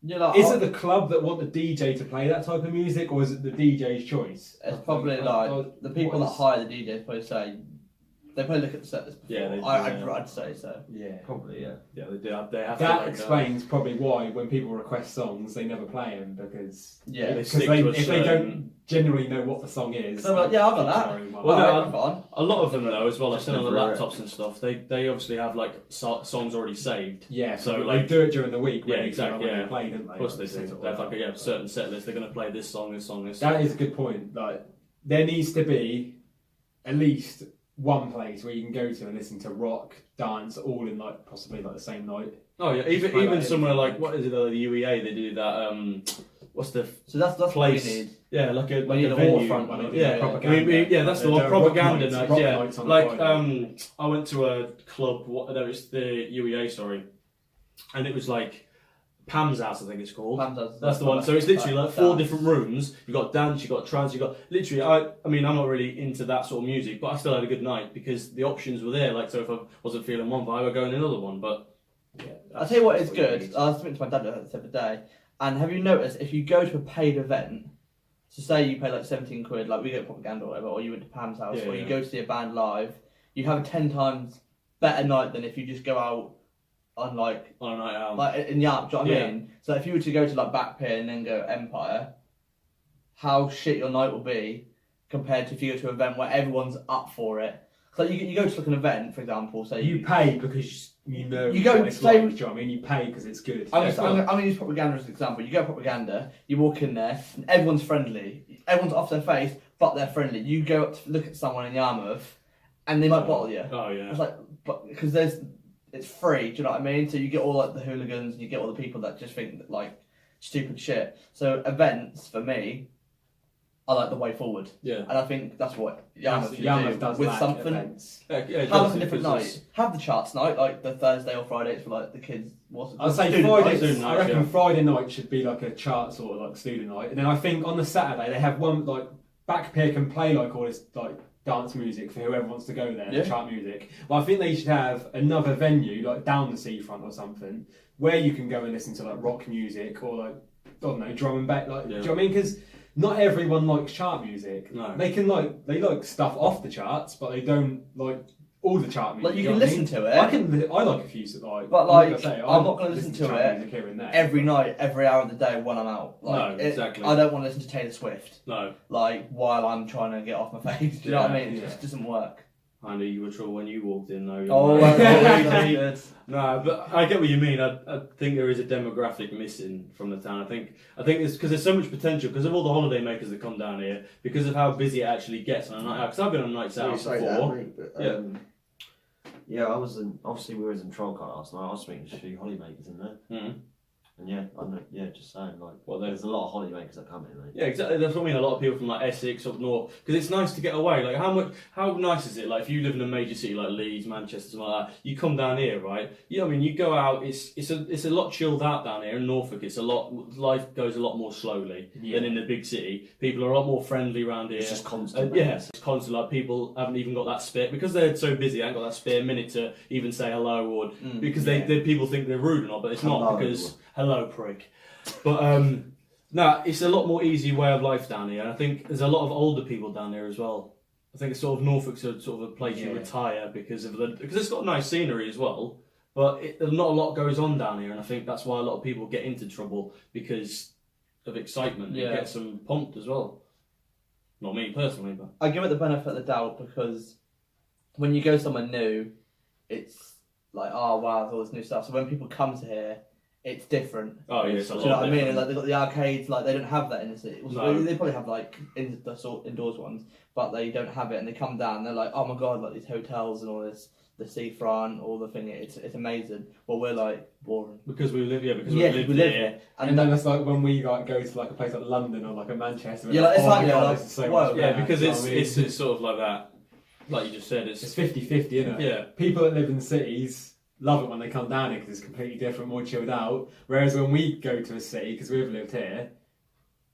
You're like, Is it the club that want the DJ to play that type of music, or is it the DJ's choice? It's probably like the people that hire the DJs probably say they probably look at the set list before. Yeah, they do, I'd say so. Yeah. Probably, yeah. Yeah, they do. They have to. That like, explains probably why when people request songs, they never play them because Yeah. They because stick to a if they certain- don't generally know what the song is. So they're like, yeah, I've got that. Sorry, well, Well, no, Alright, I'm fine. A lot of them though, as well, I've Just seen on the never hear it. laptops and stuff. They obviously have like songs already saved. yeah, so, so like- they do it during the week. Yeah, really, exactly, When yeah. they play, don't they? Of course they Set do. it They all have up. like a certain set list. They're going to play this song, this song, this. That song. is a good point. Like there needs to be at least one place where you can go to and listen to rock, dance, all in like possibly like the same night. Oh yeah, Just play even that somewhere in. like what is it? The UEA they do that. What's the So that's what place? we need. Yeah, like a We need a venue. waterfront one. Yeah, propaganda. yeah, that's the one. There are rock Propaganda nights- nights. rock Yeah, nights on like Friday. I went to a club. No, it's the UEA. Sorry, and it was like Pam's house, I think it's called. That's the one. So it's literally like four different rooms. You got dance, you got trance, you got literally. I mean, I'm not really into that sort of music, but I still had a good night because the options were there. Like, so if I wasn't feeling one vibe, I'd go in another one. But yeah, I'll tell you what is you good. need. I was speaking to my dad about this the other day, and have you noticed if you go to a paid event, So say you pay like 17 quid, like we go to Propaganda or whatever, or you went to Pam's house, or you go to see a band live, you have a 10 times better night than if you just go out on like On a night out. like in Yarp, do you know what I mean? So if you were to go to like Back Pier and then go Empire, how shit your night will be compared to if you go to an event where everyone's up for it. So you go to like an event, for example, say You pay because you know You go what it's say- like, do you know what I mean? You pay because it's good. I'm going to use Propaganda as an example. You go to Propaganda, you walk in there, and everyone's friendly. Everyone's off their face, but they're friendly. You go up to look at someone in Yarmouth, and they might bottle you. Oh yeah. It's like, but because it's free. Do you know what I mean? So you get all like the hooligans, and you get all the people that just think that, like stupid shit. So events for me are like the way forward, Yeah. and I think that's what Yarmouth should Yarmouth do does with lack something. events. Yeah, it Have does, like a different because night. Have the charts night, like the Thursday or Friday. It's for like the kids. I'd say student Friday. nights. Student I nights, reckon yeah. Friday night should be like a chart sort of like student night, and then I think on the Saturday they have one like Back Pier can play like all this like dance music for whoever wants to go there, Yeah. chart music. But I think they should have another venue like down the seafront or something where you can go and listen to like rock music or like I don't know drum and bass. Like, do you know what I mean? Because not everyone likes chart music. No. They can they like stuff off the charts, but they don't like all the chart music. Like you know can what I listen mean? to it. I like a few like. But, like, I say, I'm not gonna listen to chart it music here and there. every night, every hour of the day when I'm out. Like, No, exactly. I don't want to listen to Taylor Swift No. like while I'm trying to get off my face. Do you know what I Yeah, mean? It just doesn't work. I knew you were trouble when you walked in, though. Oh, Mate. that's good. No, but I get what you mean. I think there is a demographic missing from the town. I think it's because there's so much potential because of all the holiday makers that come down here, because of how busy it actually gets on a night out. Because I've been on nights out You say before. that, mate, but, Yeah. yeah, I was in. Obviously, we were in Trollcart last night. I was speaking to a few hollymakers in there, Mhm. and yeah, I know. Yeah, just saying, like, What, there's a lot of hollymakers that come in, mate. Yeah, exactly. That's what I mean. A lot of people from like Essex up north, because it's nice to get away. Like how nice is it? Like if you live in a major city like Leeds, Manchester, something like that, you come down here, right? I mean, you go out. It's a lot chilled out down here in Norfolk. It's a lot. Life goes a lot more slowly than in the big city. People are a lot more friendly around here. It's just constant. mate. Yeah, it's constant. Like people haven't even got that spare because they're so busy. They haven't got that spare minute to even say hello or because they people think they're rude or not, but it's not Hello. because hello prick. But no, it's a lot more easy way of life down here. And I think there's a lot of older people down here as well. I think it's sort of Norfolk's sort of a place you retire because it's got nice scenery as well. But not a lot goes on down here, and I think that's why a lot of people get into trouble because of excitement. Yeah. It gets them pumped as well. Not me personally, but I give it the benefit of the doubt because when you go somewhere new, it's like, oh wow, there's all this new stuff. So when people come to here, it's different. oh yeah, it's a Do lot you know what I mean? different. Like they've got the arcades, like they don't have that in the city. No. They probably have like indoors ones, but they don't have it. And they come down, and they're like, oh my god, like these hotels and all this, the seafront, all the thing. It's amazing. Well, we're like boring. Because we live here, because Yeah, we live we live here. here, And then it's like when we like go to like a place like London or like a Manchester. Yeah, like, it's oh like, my yeah, God, like, this is so whoa. much Yeah, better, because do you know what I mean? it's sort of like that. Like you just said, It's it's 50-50, isn't it? Yeah. People that live in cities love it when they come down here because it's completely different, more chilled out. Whereas when we go to a city, because we've lived here,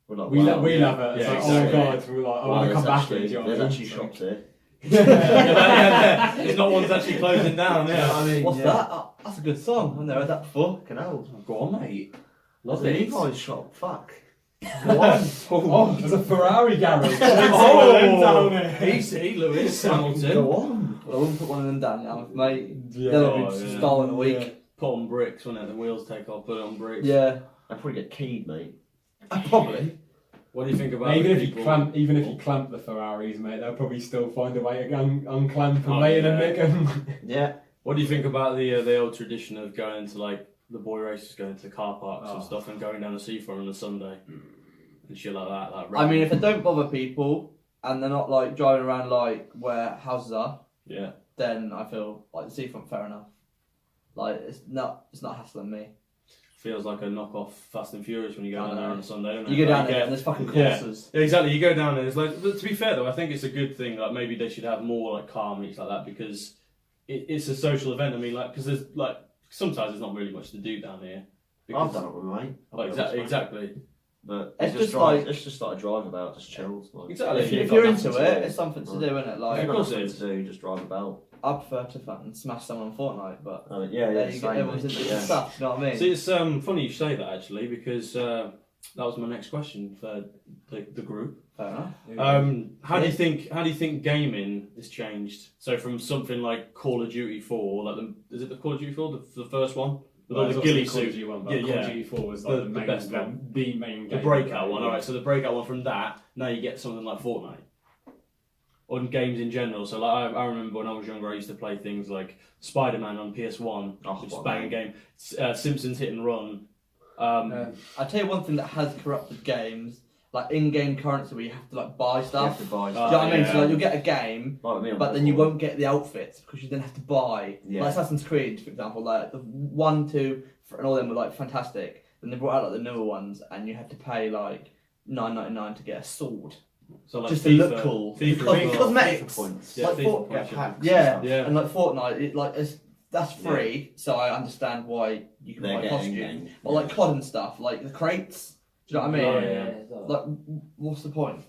We're like, we wow, love it. It's Yeah, like, exactly. oh my god, we're like, I want to come back here. Do you know what I There's mean? actually shops here. It's not one's actually closing down. Yeah, I mean, What's that? Oh, that's a good song. I've never heard that before. Fucking hell. go on, mate. Love There's a it. Levi's shop. Fuck. Go on. Oh, there's a Ferrari garage. Oh, easy, Lewis Hamilton. Go on. Well, I wouldn't put one of them down now, mate. Yeah. They'll Oh, be yeah. stolen a week. Put on bricks, wouldn't it? The wheels take off, put it on bricks. Yeah. I'd probably get keyed, mate. Probably. What do you think about Even the if people? even if you clamp the Ferraris, mate, they'll probably still find a way to unclamp them, Oh, mate, yeah. and nick them. Yeah. What do you think about the old tradition of going to like the boy races, going to car parks and Oh. stuff, and going down the seafront on a Sunday and shit like that? I mean, if they don't bother people and they're not like driving around like where houses are, yeah, then I feel like the seafront fair enough. Like it's not hassling me. feels like a knockoff Fast and Furious when you go I down there know. on a Sunday. Don't it? You go down Like, there and there's fucking Yeah. courses. Yeah, exactly. You go down there. It's like, but to be fair though, I think it's a good thing. Like maybe they should have more like car meets like that because it's a social event. I mean, like because there's like sometimes there's not really much to do down here. I've done it with my mate. Like, exactly. But It's it's just like like- it's just like a drive about, just chilled. Like, Exactly. If, Yeah, if you're got into nothing it, to do. it's something to Right. do, isn't it? If Like you've of got course nothing it is. to do, just drive about. I prefer to fucking smash someone on Fortnite, but Yeah, there you go, everyone's into yeah. stuff. You know what I mean? See, it's funny you say that actually because That was my next question for the group. Fair enough. How do you think gaming has changed? So from something like Call of Duty 4, like is it the Call of Duty 4, the first one? With all the ghillie suit. One, but Call of Duty 4 was like the best one. The main game. The breakout one. Alright, so the breakout one from that, now you get something like Fortnite. On games in general. So like I remember when I was younger, I used to play things like Spider-Man on PS1, which is a banging game. Simpsons Hit and Run. I tell you one thing that has corrupted games, like in-game currency where you have to like buy You stuff. have to buy Do you know what I mean? yeah. So like, you'll get a game, Like me on but then you PS4. won't get the outfits because you then have to buy. Yeah. Like Assassin's Creed, for example, like the 1, 2, and all of them were like fantastic. Then they brought out like the newer ones, and you had to pay like $9.99 to get a sword, So like just FIFA, to look cool. FIFA Because as well. cosmetics. Points. Yeah, like FIFA Fort- points, yeah. Yeah, Yeah. and like Fortnite, that's free, so I understand why you can They're buy getting costumes. game. Or like COD and stuff, like the crates. Do you know what I mean? Yeah. Like, what's the point?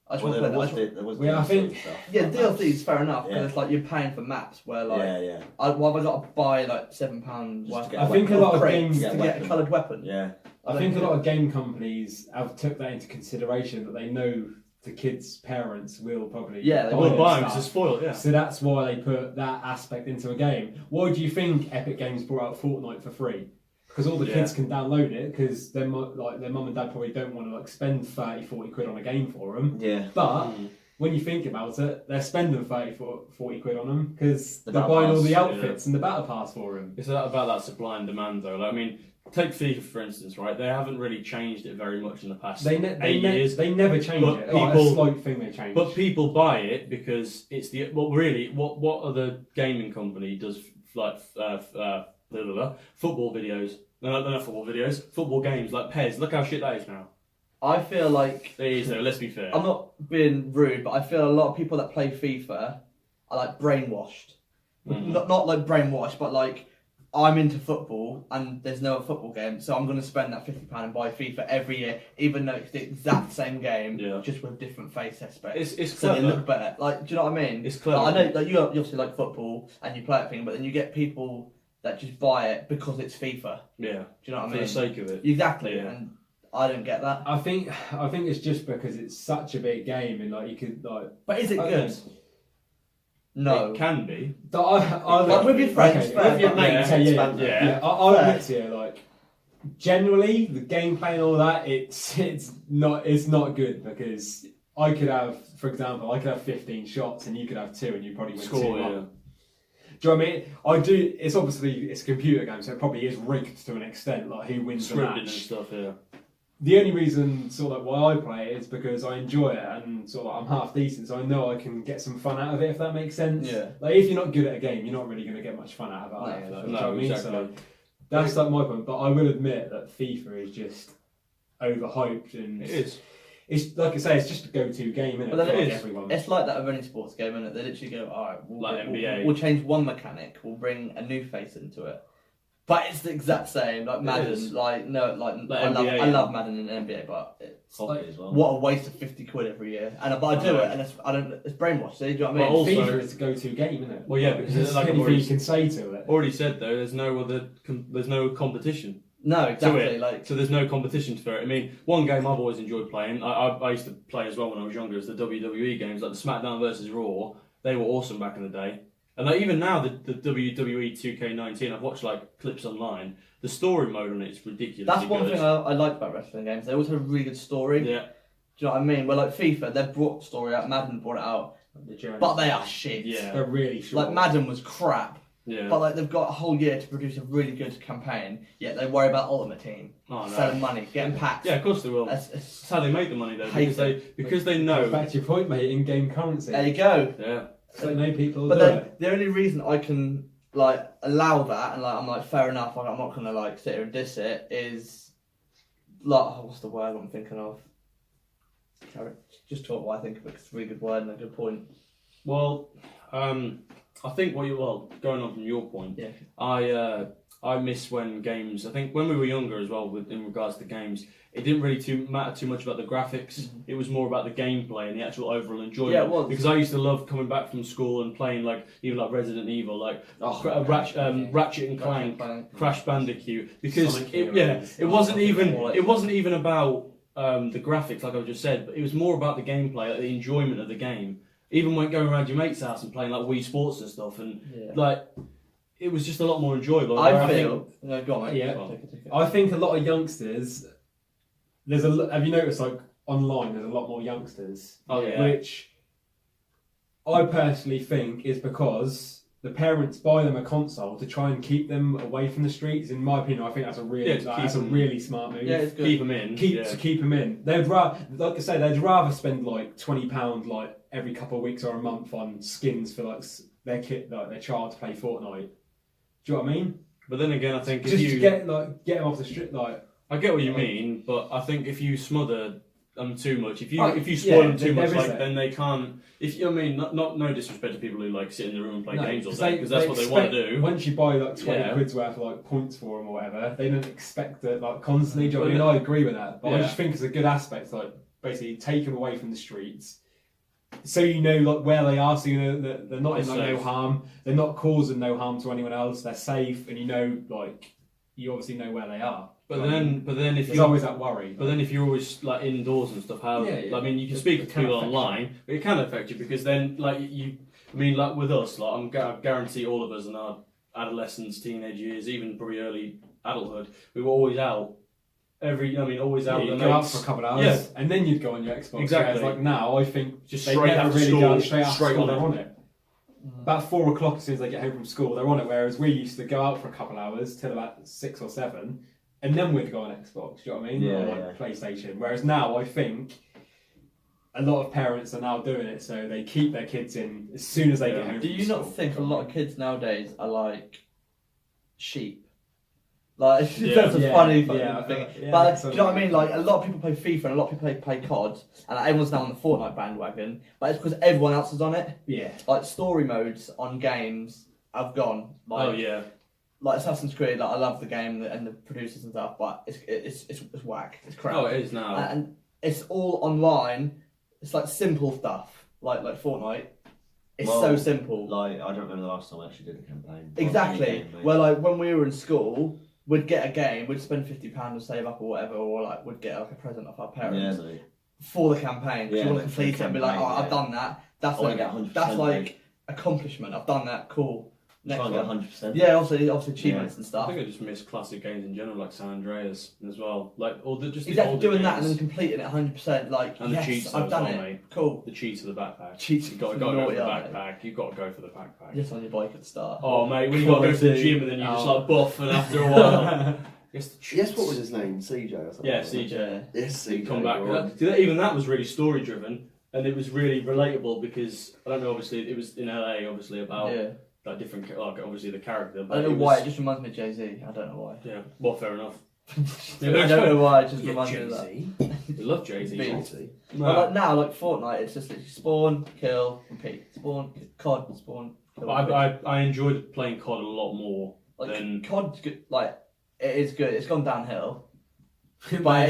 I just Well, want to play that. there was Well, I DLC think- stuff. Yeah, DLC is fair enough because Yeah. it's like you're paying for maps where like Yeah. why have I got to buy like £7 Just worth to get I a think a weapon. lot of crates games to get a get a weapon. coloured weapon? Yeah. I think a lot of game companies have took that into consideration that they know the kids' parents will probably Yeah, they We'll them buy them stuff. to spoil it, yeah. So that's why they put that aspect into a game. Why do you think Epic Games brought out Fortnite for free? Because all the Yeah. kids can download it because their mum and dad probably don't want to like spend 30-40 quid on a game for them. Yeah. But Mm. when you think about it, they're spending 30-40 quid on them because The they're battle buying all pass, the outfits and the battle pass for them. It's about that supply and demand, though. Like, I mean, take FIFA for instance, right? They haven't really changed it very much in the past 8 years. They never change But it. Like, a people- slight thing they change. But people buy it because it's the what other gaming company does like football videos? No, not football videos. Football games like PES. Look how shit that is now. I feel like It is though. Let's be fair. I'm not being rude, but I feel a lot of people that play FIFA are like brainwashed. Not like brainwashed, but like I'm into football and there's no football game, so I'm going to spend that £50 and buy FIFA every year, even though it's the exact same game, Yeah. just with different face aspects. It's So they clever. look better. Like, do you know what I mean? It's clever. Like, I know, like you obviously like football and you play it thing, but then you get people that just buy it because it's FIFA. Yeah. Do you know what I For mean? the sake of it. Exactly, Yeah. and I don't get that. I think it's just because it's such a big game and like you could like. But is it I good? don't- No. It can be. Like with your friends, okay, fair, with your but- mates, yeah, it's yeah, fun. yeah. I'll Fair. admit to you, like generally the gameplay and all that, it's not good because I could have, for example, 15 shots and you could have 2 and you probably win Score, 2-1. yeah. Do you know what I mean? I do. It's obviously it's a computer game, so it probably is rigged to an extent, like who wins the Scripted and match. stuff, yeah. The only reason sort of like why I play it is because I enjoy it and sort of like, I'm half decent, so I know I can get some fun out of it if that makes sense. Yeah. Like if you're not good at a game, you're not really going to get much fun out of it. Are you? No, Like, no, do you know what I mean? exactly. So that's like my point. But I will admit that FIFA is just overhyped and It is. it's like I say, it's just a go-to game, isn't it? But then for it like is. everyone. It's like that of any sports game, isn't it? They literally go, all right, Like NBA. we'll change one mechanic, we'll bring a new face into it. But it's the exact same, like Madden. is. Like no, like I NBA, love Madden and NBA, but it's Hockey as well. what a waste of £50 every year. But I do it, and it's brainwashed. So, do you know what I mean? But also- FIFA is a go-to game, isn't it? Well, yeah, because there's it's like anything already- you can say to it. Already said though, there's no competition. No, To exactly. it. Like So there's no competition for it. I mean, one game I've always enjoyed playing, I used to play as well when I was younger, is the WWE games, like the SmackDown versus Raw. They were awesome back in the day. And like, even now, the WWE 2K19, I've watched like clips online. The story mode on it is ridiculous. that's one thing I like about wrestling games. They always have a really good story. Yeah. Do you know what I mean? Where like FIFA, they brought the story out. Madden brought it out, The journey. but they are shit. Yeah. They're really short. Like Madden was crap. Yeah. But like they've got a whole year to produce a really good campaign, yet they worry about Ultimate Team, Oh, no. selling money, getting packs. Yeah, of course they will. That's That's how they make the money though, Hate because they know. Back to your point, mate. In-game currency. there you go. Yeah. So no people But do then it. the only reason I can like allow that and like I'm like fair enough, like, I'm not gonna like sit here and diss it, is like what's the word I'm thinking of? Just talk what I think of it. 'Cause it's a really good word and a good point. Well, I think going on from your point, Yeah. I I miss when games. I think when we were younger as well, in regards to games, it didn't really matter too much about the graphics. It was more about the gameplay and the actual overall enjoyment. Yeah, it was. Because I used to love coming back from school and playing even like Resident Evil, like Ratchet and Clank, Crash Bandicoot. Because it wasn't even about the graphics, like I just said, but it was more about the gameplay, like the enjoyment of the game. Even when going around your mate's house and playing like Wii Sports and stuff, and like it was just a lot more enjoyable. I feel. No, go on, mate. Yeah. Take it. I think a lot of youngsters. Have you noticed like online? There's a lot more youngsters. Oh yeah. Which I personally think is because the parents buy them a console to try and keep them away from the streets. In my opinion, I think that's a really smart move. Yeah, it's good. Keep them in. To keep them in. They'd rather, like I say, they'd rather spend like £20 like every couple of weeks or a month on skins for like their kid, like their child to play Fortnite. Do you know what I mean? But then again, I think just to get them off the street, like. I get what you mean, but I think if you smother them too much, if you spoil them too much, then they can't. No disrespect to people who like sit in the room and play games all day, because that's what they want to do. Once you buy like 20 quid's worth of like points for them or whatever, they don't expect it like constantly. Do you know what I mean? I agree with that, but I just think it's a good aspect, like basically take them away from the streets, so you know like where they are, so you know that they're not in like no harm, they're not causing no harm to anyone else, they're safe, and you know like you obviously know where they are. But then if there's always that worry. But then if you're always like indoors and stuff, I mean, you can speak to people online, but it can affect you because then like with us, like I guarantee all of us in our adolescence, teenage years, even probably early adulthood, we were always out. Always out. You'd go out for a couple of hours, and then you'd go on your Xbox. Exactly. Whereas, like now, I think just they straight never out really school, go straight out straight school. They're on on it. About 4 o'clock, as soon as they get home from school, they're on it. Whereas we used to go out for a couple of hours till about 6 or 7. And then we'd go on Xbox, do you know what I mean? Or PlayStation. Whereas now I think a lot of parents are now doing it, so they keep their kids in as soon as they get home. Do you not think a lot of kids nowadays are like sheep? Like that's a funny thing. But do you know what I mean? Like a lot of people play FIFA and a lot of people play COD, and everyone's now on the Fortnite bandwagon. But it's because everyone else is on it. Yeah. Like story modes on games have gone. Like, like Assassin's Creed, like I love the game and the producers and stuff, but it's whack. It's crap. Oh, it is now. And it's all online. It's like simple stuff, like Fortnite. It's so simple. Like I don't remember the last time I actually did a campaign. Exactly. Well, like when we were in school, we'd get a game, we'd spend £50 to save up or whatever, or like we'd get like a present off our parents for the campaign. Because you want to complete it and be like, oh, I've done that. That's like accomplishment. I've done that. Cool. Try and get 100%. Yeah, obviously achievements and stuff. I think I just miss classic games in general, like San Andreas as well. Like exactly doing that and then completing it 100%. Like and the cheats, I've done it. Mate. Cool. The cheats of the backpack. Cheats. You've got to go for the backpack. You've got to go for the backpack. Just on your bike at the start. Oh mate, when you got to go to the gym and then you just like buff, and after a while. Yes, what was his name? CJ or something? Yeah, CJ. Yes, CJ. Come back. Even that was really story driven, and it was really relatable because I don't know. Obviously, it was in LA. Obviously about. Yeah. Like different, like obviously the character. But I don't know why, it just reminds me of Jay-Z. I don't know why. Yeah, well, fair enough. I don't know why, it just reminds me of that. We love Jay-Z. No. But like now, like Fortnite, it's just literally spawn, kill, repeat. Spawn, COD, spawn, kill. I enjoyed playing COD a lot more than COD's good. Like it is good. It's gone downhill, but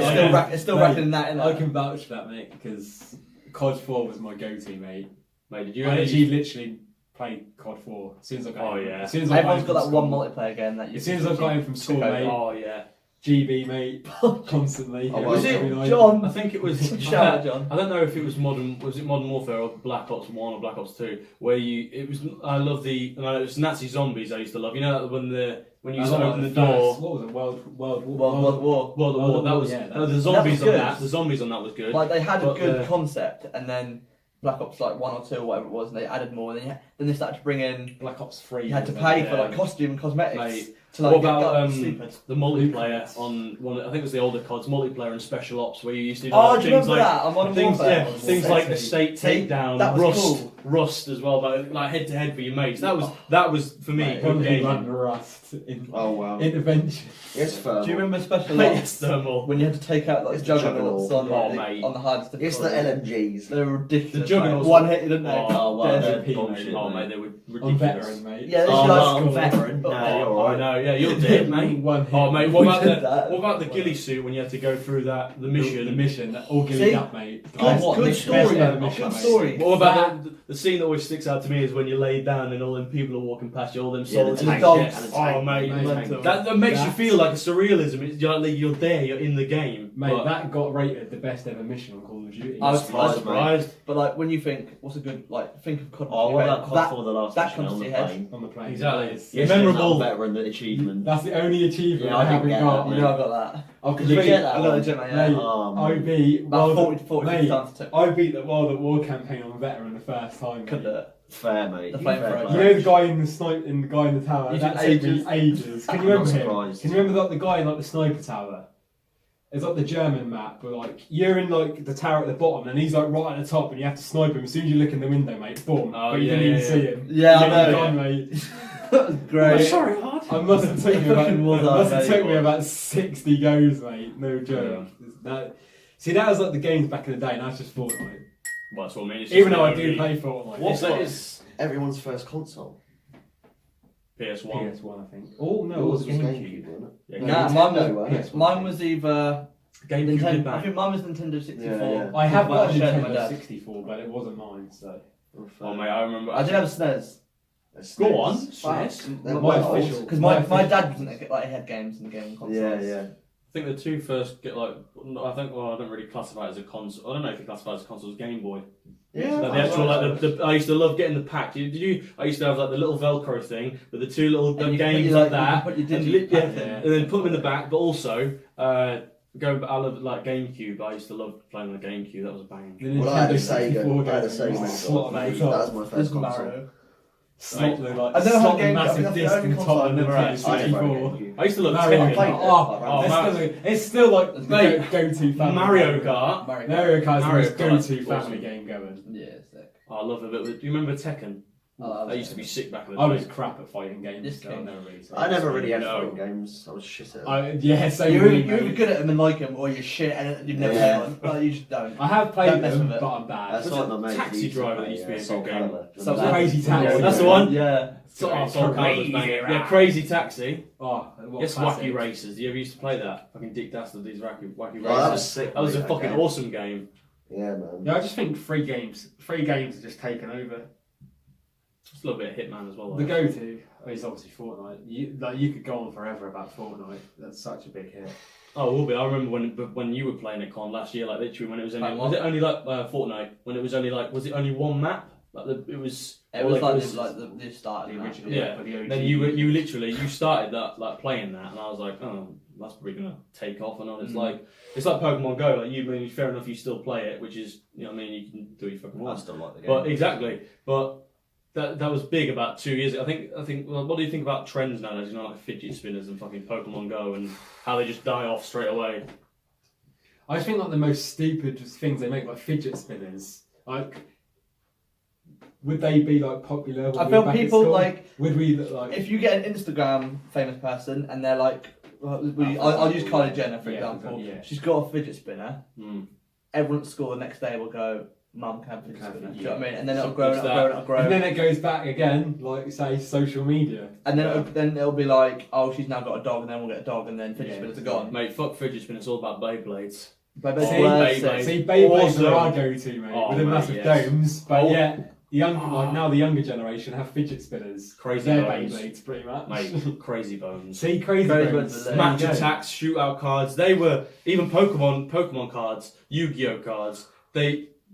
it's still racking that in. I can vouch for that, mate, because COD 4 was my go-to, mate. Mate, did you? I literally played COD 4 as soon as I got home. Yeah. As soon as everyone's got that one multiplayer game that you. As soon as I got home from school, mate. Oh yeah. GB, mate, constantly. Was it John? I think it was. Shout out, John. I don't know if it was Modern Warfare or Black Ops 1 or Black Ops 2, where it was. I love it was Nazi zombies. I used to love. You know when you used to open the door. What was it? World War. World War. That was the zombies on that. The zombies on that was good. Like they had a good concept, and then Black Ops like 1 or 2 or whatever it was, and they added more. And then they started to bring in Black Ops 3. You had to pay for like costume and cosmetics. Mate. To, like, what about the multiplayer on one? I think it was the older CODs, multiplayer and special ops, where you used to do do you things remember like that? I'm on things like estate takedown, Rust as well, but like head to head for your mates. That was for me. Rust. Oh wow. intervention. Yes, firm. Do you remember special Mate, ops it's thermal. when you had to take out like It's the juggernauts juggernaut. on the hardest It's the difficulty? LMGs. They were ridiculous. The juggernauts mate. One were- hit you, didn't they? Oh, wow, Dead. they're bullshit. Oh, mate. mate, they were I'm ridiculous. veteran, mate. Yeah, Oh, it's well, like I'm veteran. Oh, No, you're Oh, alright. no, yeah, you're dead, mate. One hit. Oh, mate, We what about did the that. what about the ghillie suit when you had to go through the mission? The mission, all See? gillied up, mate. Oh, what Good mission? story, Best ever man. mission, Good mate. story. What about the scene that always sticks out to me is when you lay down and all them people are walking past you, all them Yeah, the soldiers. tank, dogs. yeah, and the Oh, tank. mate, mental. that makes you That's- feel like a surrealism. It's like you're there, you're in the game. Mate, but that got rated the best ever mission on Call of Duty. I was surprised, surprised. But like when you think, what's a good think of COD? Oh, what about that, COD for the last that mission comes on to the your head. plane? on the plane. Exactly. Yes. Yeah, memorable. Veteran achievement. That's the only achievement Yeah, I I didn't haven't get got. that, You know I got that. I've Did you get that I got one? the gem, yeah. Mate, Oh, I beat About World, 40 mate, times to I beat the World at War campaign on veteran the first time. could Mate. do it. fair, mate. The Fair flamethrower. play. You know the guy in the snipe and the guy in the tower. You That took took me ages. Can you I'm remember not him? surprised. Can you remember like the guy in like the sniper tower? It's like the German map, where like you're in like the tower at the bottom, and he's like right at the top, and you have to snipe him. As soon as you look in the window, mate, boom! Oh, but you yeah, didn't even yeah, see him. Yeah, I You're know. gone, mate. That was great. sorry, hard. I must have taken me about, Fucking was that, must have mate. took me about 60 goes, mate. No joke. That, see, that was like the games back in the day. Now it's just Fortnite. Well, that's what I mean. It's Even just though I the do only play Fortnite. What's that? It's everyone's first console. PS1. PS1, I think. Oh no, it Yours was was GameCube. GameCube, wasn't it? Yeah, Nah, Nintendo, mine right? was, mine was either GameCube did Nintendo. I that. think mine was Nintendo 64. Yeah, I have But got a shared with my Nintendo dad. 64, but it wasn't mine, so. Oh, mate, I remember. I did have a SNES. Go on. SNES. They're My old. official- Because My my official- dad wasn't like he had games and gaming consoles. Yeah. I think the two first get like. I think. Well, I don't really classify it as a console. I don't know if you classify it as a console as Game Boy. Yeah. Like the actual, like the I used to love getting the pack. Did you? I used to have like the little Velcro thing with the two little And you games put your, like you that, put your and, dingy you, pack in. and then put them in the back. But also, I love like GameCube. I used to love playing on the GameCube. That was a bang. The Well, I had a Nintendo Sega. 64 I had a games, Sega. slot on Mate, the that top. was my This first is console. Mario. Slot the like, I never had slot the GameCube, massive that's the disc only and console top I've and then never play had. I never had 64. GameCube. I used to love Mario Tekken. Kart. Kart. Oh, Oh, man. it's still like the Mate, go-to family. Mario game. Kart. Mario Kart's the Mario most Kart, go-to family awesome. game going. Yeah, sick. Oh, I love it. Do you remember Tekken? Oh, That used to be sick back in the I day. was crap at fighting games. This so I king. never really. I never really had No. fighting games. I was shit at them. Yeah, same You're with either, me, you're either mate. good at them and like them, or you're shit and you've never Yeah. played one. No, you just don't. I have played Don't mess them, with it. but I'm bad. That's Was like it my mate. Taxi he used to Driver play, that used to be a Soul good game? Calibur. So Remember Crazy that? Taxi. That's the one? Yeah. Soul Crazy Calibur's banging. Ride. Yeah, Crazy Taxi. Oh, what Yes, classic. Wacky Racers. You ever used to play that? Fucking Dick Dastard, these wacky Oh, Racers. that was sick. That was a mate, fucking game. awesome game. Yeah, man. Yeah, I just think free games are just taken over. Just a little bit of Hitman as well. The though. go-to is obviously Fortnite. You could go on forever about Fortnite. That's such a big hit. Oh, it will be. I remember when you were playing it, Con, last year, like literally when it was only Like was what? it only like Fortnite when it was only like was it only one map? Like it was. It or was like, was- the start The of that. original, Yeah. but the OG. Then you literally you started that like playing that, and I was like, oh, that's probably gonna take off. And it's like Pokemon Go. Like you, I mean, fair enough, you still play it, which is you know, what I mean, you can do your fucking I want. still like the game. But exactly, but that was big about 2 years ago. I think. Well, what do you think about trends nowadays? You know, like fidget spinners and fucking Pokemon Go, and how they just die off straight away. I just think like the most stupid things they make, like fidget spinners. Like, would they be like popular? when I we feel were back at people school? like Would we like? if you get an Instagram famous person and they're like, I'll use Kylie Jenner for Yeah, example. yeah. She's got a fidget spinner. Mm. Everyone at school the next day will go, "Mum, can I have a fidget Can I spinner?" have Do you know what I mean? And then So it'll grow, it's and it'll grow, and that. it'll grow. And then it goes back again, like say social media. And then it'll be like, oh, she's now got a dog, and then we'll get a dog, and then fidget Yeah. spinners are gone. Mate, fuck fidget spin. It's all about Beyblades. But Oh, basically, Beyblade. See, Beyblades Awesome. are our go-to, mate, Oh, with the mate, massive yes. domes. But Oh. yeah, now the younger generation have fidget spinners. Crazy They're Bones. Beyblades, pretty much. Mate, Crazy Bones. See, crazy Crazy Bones. Bones. There you Match go. attacks, shootout cards. They were even Pokemon cards, Yu-Gi-Oh cards.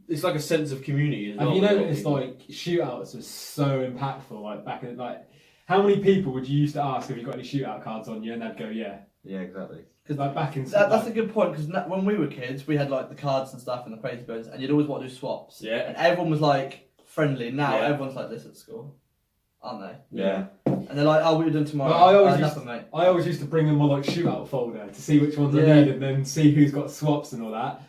It's like a sense of community. As Have well you with a lot of noticed people. like shootouts are so impactful? Like back in like, how many people would you used to ask if you got any shootout cards on you, and they'd go, yeah. Yeah, exactly. Because like back in that's a good point because when we were kids, we had like the cards and stuff and the crazy bones, and you'd always want to do swaps. Yeah. And everyone was like friendly. Now Yeah. everyone's like this at school, aren't they? Yeah. And they're like, "Oh, what are you doing tomorrow?" Well, I always nothing, mate. I always used to bring them my like shootout folder to see which ones I Yeah. need and then see who's got swaps and all that.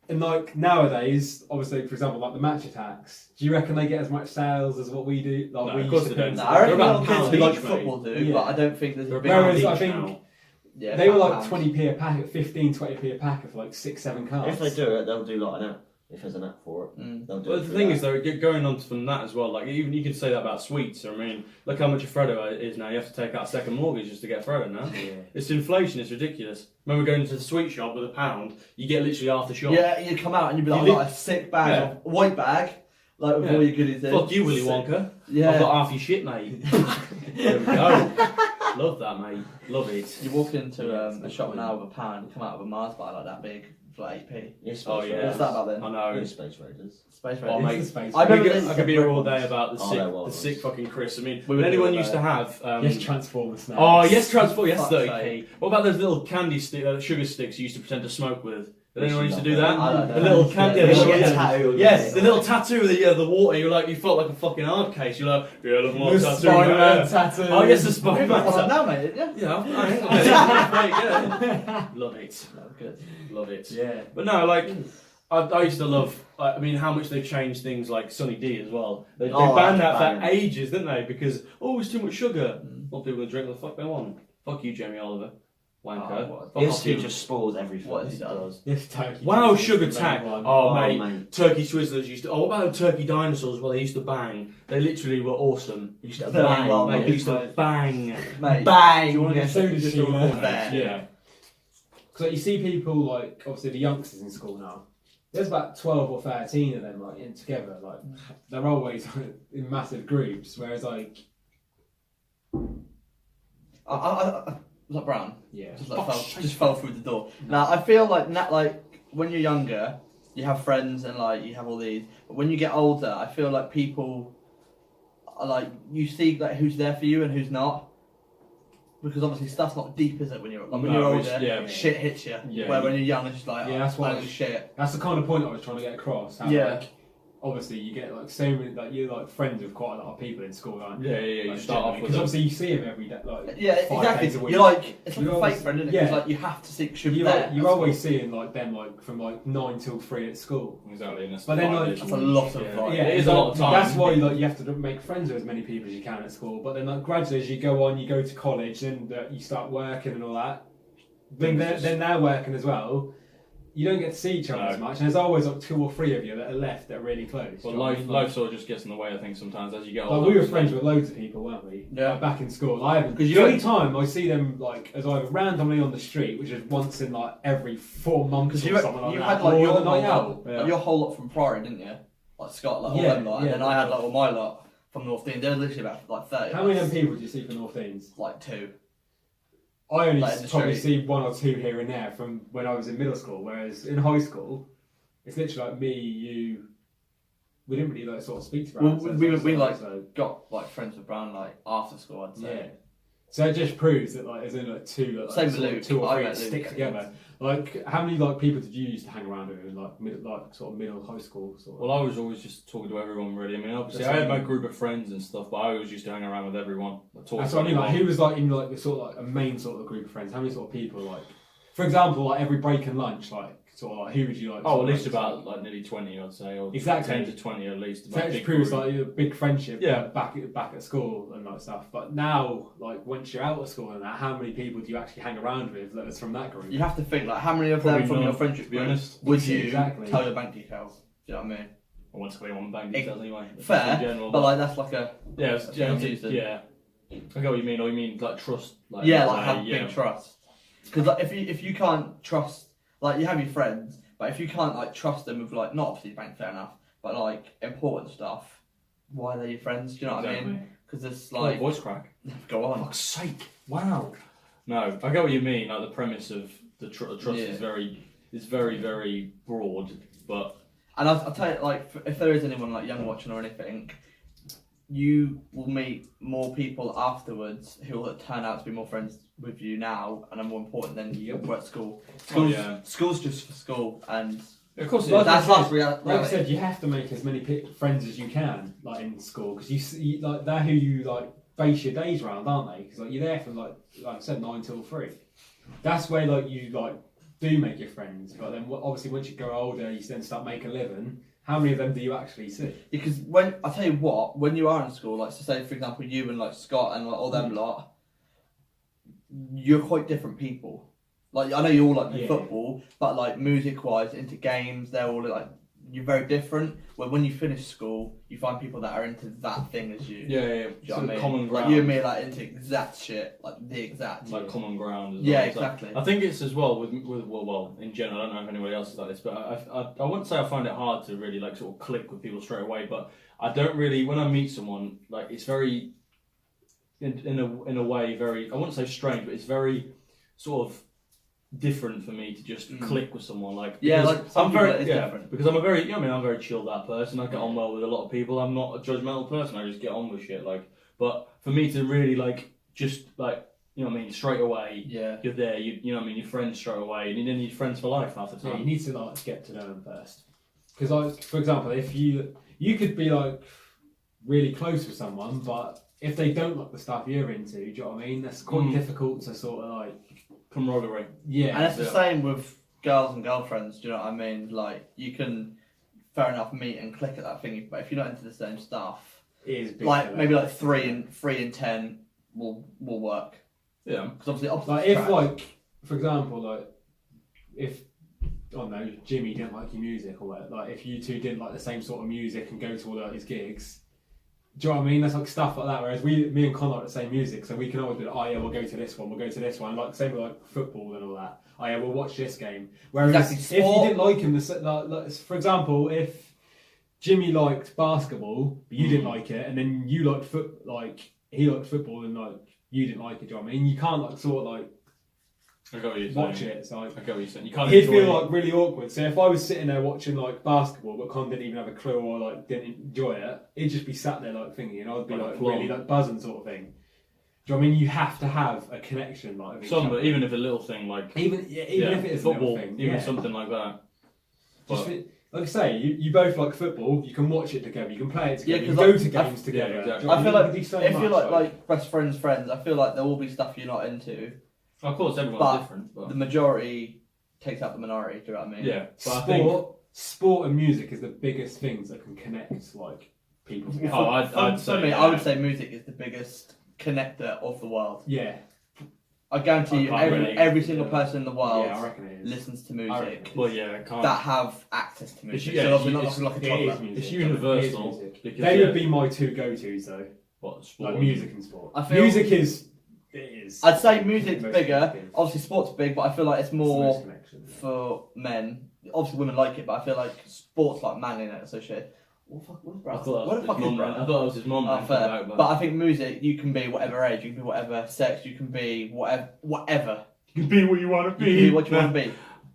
And like nowadays, obviously, for example, like the match attacks, do you reckon they get as much sales as what we do? Like No, we of course used they to don't. pay? Nah, I reckon They're little about kids pound who like each, football do, Yeah. but I don't think there's a big Whereas Each I think now. yeah, they were like pounds. 20p a packet, 15, 20p a packet for like 6-7 cards. If they do it, they'll do like an app. If there's an app for it, Mm. they'll do Well, it. the through thing that. is, though, going on from that as well, like, even you could say that about sweets. I mean, look how much a Freddo is now. You have to take out a second mortgage just to get a Freddo now. Yeah. It's inflation, it's ridiculous. Remember going to the sweet shop with £1, you get literally half the shop. Yeah, you come out and you'd be like, You I've got a sick bag, Yeah. of white bag, like with Yeah. all your goodies in. Fuck you, Willy Sick. Wonka. Yeah. I've got half your shit, mate. There we go. Love that, mate. Love it. You walk into Yeah, it's a good shop point. now with £1, you come out with a Mars bar like that big for like 8p. Yeah, Space Oh, yeah. Raiders. What's that about I then? know. Yeah, Space Raiders. Space Oh, Raiders. mate. It's the space. I remember I could be here all day about the Oh, sick, they're wild the sick ones. fucking crisps. I mean, We would anyone do all used to day. have. Yes, Transformers now. Oh, yes, Transport, yes, Fuck's 30p. What about those little candy sugar sticks you used to pretend to smoke with? Did anyone used to do Love that? I don't know. The little candy. Yeah, the they little- get a tattoo on Yes, it. the little tattoo with the water. You felt like a fucking hard case. You're like, yeah, look, more The tattoo. Spider-Man man. tattoo. Oh yes, the You've Spider-Man got one tattoo. now, mate, yeah? Yeah, love it, No, good. love it. Yeah. But no, like I used to love. I mean, how much they've changed things like Sunny D as well. They Oh, banned that's that for banging. ages, didn't they? Because it's too much sugar. What people can drink what the fuck they want. Fuck you, Jamie Oliver, wanker. Oh, what? Fuck This off dude you. just spoils everything. What has he done? Yes, turkey. Wow, Twizzlers sugar is the tack. main one. Oh, mate. mate. Turkey Twizzlers used to. Oh, what about the turkey dinosaurs? Well, they used to bang. They literally were awesome. They used to Very bang. well Mate, made, they used to mate. bang. Mate, Bang! do you want to get So does just she, a man. record there? Yeah. Because you see people like obviously the youngsters in school now. There's about 12 or 13 of them like in together. Like they're always in massive groups. Whereas like Was that Brown? yeah, Just fell through the door. Now I feel like when you're younger, you have friends and like you have all these. But when you get older, I feel like people are like you see like who's there for you and who's not. Because obviously stuff's not deep, is it? When you're when No, you're it's- older, yeah. shit hits you. Yeah, Where you- when you're young, it's just like Yeah, that's why- holy shit. that's the kind of point I was trying to get across. How, Yeah. like, obviously you get like so many like you're like friends with quite a lot of people in school, aren't you? Yeah, yeah, yeah. You Like, start off with because them. obviously you see them every day. Like Yeah, 5 exactly. days a week. You're like it's like You're a always- fake friend, isn't it? yeah. Because like you have to see should be You're, there. you're always seeing like them like from like 9 till 3 at school. Exactly. And that's But then, five like, days That's a a week. lot of Yeah. like, It is a lot of time. That's why like you have to make friends with as many people as you can at school. But then like gradually as you go on, you go to college, then you start working and all that. Then they're working as well. You don't get to see each other No. as much, and there's always like 2 or 3 of you that are left that are really close. Well, Do you know what I life, mean? life sort of just gets in the way, I think, sometimes as you get Like older. we were friends with loads of people, weren't we? Yeah. Like, back in school. I haven't. 'Cause you The only don't- time I see them like as either randomly on the street, which is once in like every 4 months Because or you, something like you that. had like or your the night out. like your whole lot from Priory, didn't you? Like Scott, like all Yeah, them lot, and yeah. then I had like all my lot from North Dean. There was literally about like 30. How many of them people do you see from North Deans? Like 2. I only Like in the probably street. see 1 or 2 here and there from when I was in middle school, whereas in high school, it's literally like me, you. We didn't really like sort of speak to Well, ourselves. we, like so, got like friends with Brown like after school, I'd say. yeah. So it just proves that like there's only like 2, like, Same with sort of Luke. 2 or I 3 met that Luke stick at together. Like how many like people did you used to hang around with in like middle high school sort of? Well, I was always just talking to everyone, really. I mean, obviously, That's I had what I my group of friends and stuff, but I always used to hang around with everyone. Talk That's to what I mean. Like, anyone. who was like in like the sort of like a main sort of group of friends? How many sort of people like, for example, like every break and lunch, like sort of like who would you like? Oh, sort at of, least like, about like nearly 20, I'd say, or Exactly. 10 to 20 at least. So About it big proves group. like a big friendship Yeah. like, back at school and like stuff. But now, like once you're out of school and that, how many people do you actually hang around with that's from that group? You have to think like how many of Probably them from none, your friendship to be group honest. would you Exactly. tell your bank details? Do you know what I mean? I want to clear on bank details anyway. Fair, in general, but like that's like a yeah, it's, that's yeah, confusing. yeah. I get what you mean. Or you mean like trust? Like, yeah, like have yeah. big trust. Because like if you can't trust, like you have your friends, but if you can't like trust them with like not obviously bank fair enough, but like important stuff, why are they your friends? Do you know what I mean? Because it's Like like voice crack. go on. Fuck's sake! Wow. No, I get what you mean. Like the premise of the trust Yeah. is very, very broad, but And I'll tell you, like, if there is anyone like young watching or anything, you will meet more people afterwards who will turn out to be more friends with you now and are more important than you were at school. School's just for school, and of course, Like that's I harsh said- reality. Like I said, you have to make as many friends as you can, like in school, because you like they're who you like base your days around, aren't they? Because like you're there from like I said 9 till 3. That's where like you like do make your friends, but then obviously once you grow older, you then start making a living. How many of them do you actually see? Because when I tell you what, when you are in school, like so say for example you and like Scott and like, all them lot, you're quite different people. Like I know you all like play football, but like music wise, into games, they're all like you're very different. When you finish school, you find people that are into that thing as you. Yeah. Do you know what I mean? Common ground. Like you and me are like into exact shit, like the exact. Like common ground. As Yeah, well. exactly. I think it's as well with well in general. I don't know if anybody else is like this, but I wouldn't say I find it hard to really like sort of click with people straight away. But I don't really when I meet someone like it's very in a way very I wouldn't say strange, but it's very sort of different for me to just click with someone like I'm very different because I'm a very I'm a very chilled out person. I get on well with a lot of people. I'm not a judgmental person. I just get on with shit like. But for me to really like just like you know what I mean straight away, you're there. You know what I mean. Your friends straight away, and then you're friends for life half the time. Yeah, you need to like get to know them first. Because like for example, if you could be like really close with someone, but if they don't like the stuff you're into, do you know what I mean? That's quite difficult to sort of like. Camaraderie. Yeah, and it's the same with girls and girlfriends. Do you know what I mean? Like you can, fair enough, meet and click at that thing, but if you're not into the same stuff, it is big like maybe like 3 and 10 will work. Yeah, because obviously like if like for example like if I don't know Jimmy didn't like your music or whatever, like if you two didn't like the same sort of music and go to all his gigs. Do you know what I mean? That's like stuff like that. Whereas me and Conor like the same music, so we can always be like, oh yeah, we'll go to this one, we'll go to this one. Like same with like football and all that. Oh yeah, we'll watch this game. Whereas if you didn't like him, like, for example, if Jimmy liked basketball, but you didn't like it, and then you liked he liked football and like you didn't like it. Do you know what I mean? You can't like sort of like. I get what you're watch saying. it. So like, I get what you're saying. You can't. He'd feel like really awkward. So if I was sitting there watching like basketball, but Con didn't even have a clue or like didn't enjoy it, he'd just be sat there like thinking, and I'd be like really like buzzing sort of thing. Do you know what I mean? You have to have a connection like. But even if a little thing like even if it's football, a little thing, even something like that. Just like I say, you both like football. You can watch it together. You can play it together. You can go to games together. Exactly. I feel like if you're like best friends, I feel like there will be stuff you're not into. Of course, everyone's different. But the majority takes out the minority. Do you know what I mean? Yeah. But sport and music is the biggest things that can connect like people together. I would say music is the biggest connector of the world. Yeah. I guarantee you, every single person in the world I reckon it is. listens to music. Well, yeah, that have access to music. It's universal. They would be my two go-tos though. What sport? Like music and sport. I feel music is. It is. I'd say music's bigger. Obviously, sport's big, but I feel like it's more for men. Obviously, women like it, but I feel like sport's like manliness associated. What the fuck is Brad? I thought it was his mum. Fair. But I think music, you can be whatever age, you can be whatever sex, you can be whatever. You can be what you want to be. You can be what you want to be.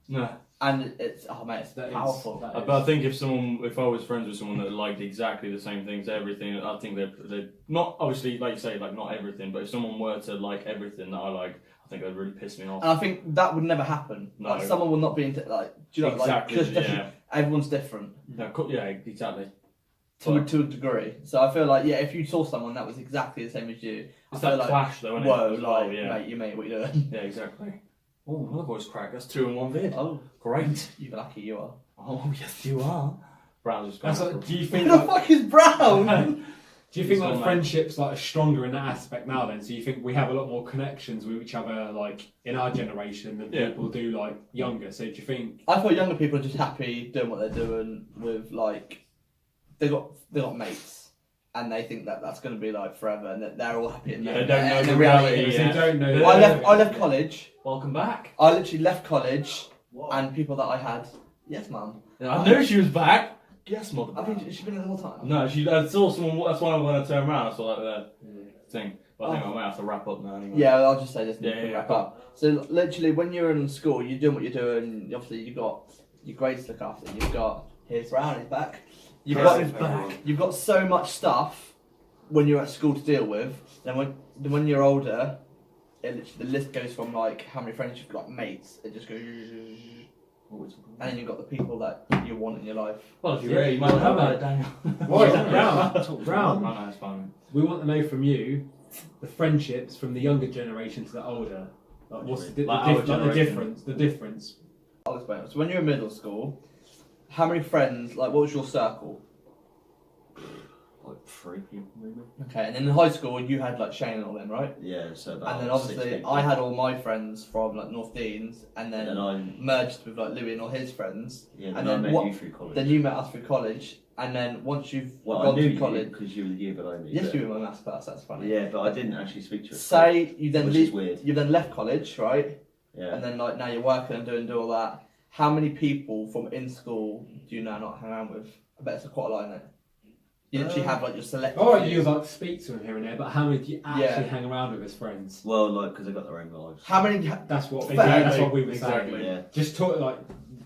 No. And it's it's powerful. But I think if I was friends with someone that liked exactly the same things, everything, I think they're not obviously like you say like not everything, but if someone were to like everything that I like, I think that'd really piss me off. And I think that would never happen. No. Like someone will not be into like do you know exactly, everyone's different. Yeah, exactly. To a degree. So I feel like if you saw someone that was exactly the same as you, it's I feel that clash though, isn't it? Whoa, mate, what are you doing? Yeah, exactly. Oh, another voice crack. That's 2 in 1 vid. Oh, great. You're lucky you are. Oh, yes, you are. Brown's just gone. Like, do you think who the fuck is Brown? Do you think like friendships like are stronger in that aspect now then? So you think we have a lot more connections with each other like in our generation than people do like younger? So do you think? I feel younger people are just happy doing what they're doing with like they got mates. And they think that that's going to be like forever, and that they're all happy. And they don't know the reality. They don't know. I left college. Welcome back. I literally left college, and people that I had. Yes, mum. Yeah, I knew she was back. Yes, mother. I mean, she's been there the whole time. No, I saw someone. That's why when I turned around, I saw like the thing. But I think I might have to wrap up now anyway. Yeah, I'll just say this. Wrap up. So literally, when you're in school, you're doing what you're doing. Obviously, you've got your grades to look after. You've got here's Brown, he's back. You've got so much stuff when you're at school to deal with. Then when you're older, the list goes from like how many friends you've got, mates. It just goes, and then you've got the people that you want in your life. Well, if you're ready, you might have that, Daniel. Why is that Brown? No, it's fine. We want to know from you the friendships from the younger generation to the older. Like, what's the difference? I'll explain it. So when you were in middle school, how many friends, like what was your circle? Like 3 people maybe. Okay, and then in high school you had like Shane and all them, right? Yeah, so about And then 6 obviously people. I had all my friends from like North Deans, and then And then I, merged with like Louis and all his friends. yeah, and then then I met what- you through college. Then you met us through college, and then once you've well, I gone knew to college, because you were the year below me. yes, but- you were in my maths class. That's funny. Yeah, but I didn't actually speak to you. Say you then which is leave, weird. you then left college, right? Yeah. And then like now you're working and do all that. How many people from in school do you now not hang around with? I bet it's quite a lot, isn't it? You literally have like your select. Oh, you like speak to them here and there, but how many do you actually Yeah. hang around with as friends? Well, like because they got their own lives. How many? That's what. Fair. That's what we were Exactly. saying. Yeah. Just talk like.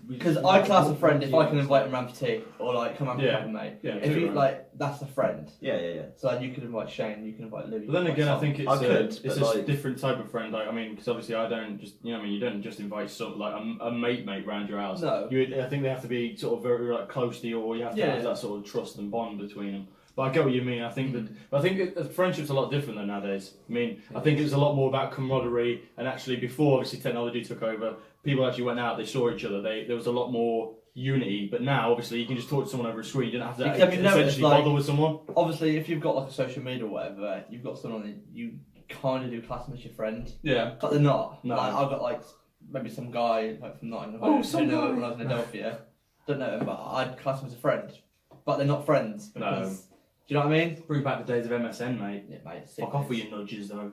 Because I class a friend if I can invite him round for tea or like come round for Yeah. coffee, mate. Yeah, If you right. like, that's a friend. Yeah, yeah, yeah. So like, you could invite Shane, you can invite Louis. But then again, I think it's I could, it's but a like- different type of friend. Like, I mean, because obviously I don't just, you know, what I mean, you don't just invite some like a mate round your house. No. I think they have to be sort of very like close to you, or you have to Yeah. have that sort of trust and bond between them. But I get what you mean. I think but I think friendship's a lot different than nowadays. I mean, I think it was a lot more about camaraderie, and actually before obviously technology took over, people actually went out, they saw each other. There was a lot more unity. But now, obviously, you can just talk to someone over a screen. You don't have to Have you noticed, essentially like- bother with someone. Obviously, if you've got like a social media or whatever, you've got someone that you kind of do class them as your friend, Yeah. but they're not. No. Like I've got like maybe some guy like from Nottingham. Oh, I some didn't know guy. him when I was in Adelphia. Don't know him, but I'd class him as a friend. But they're not friends because. Do you know what I mean? Bring back the days of MSN, mate. Yeah, mate. Fuck off with your nudges, though.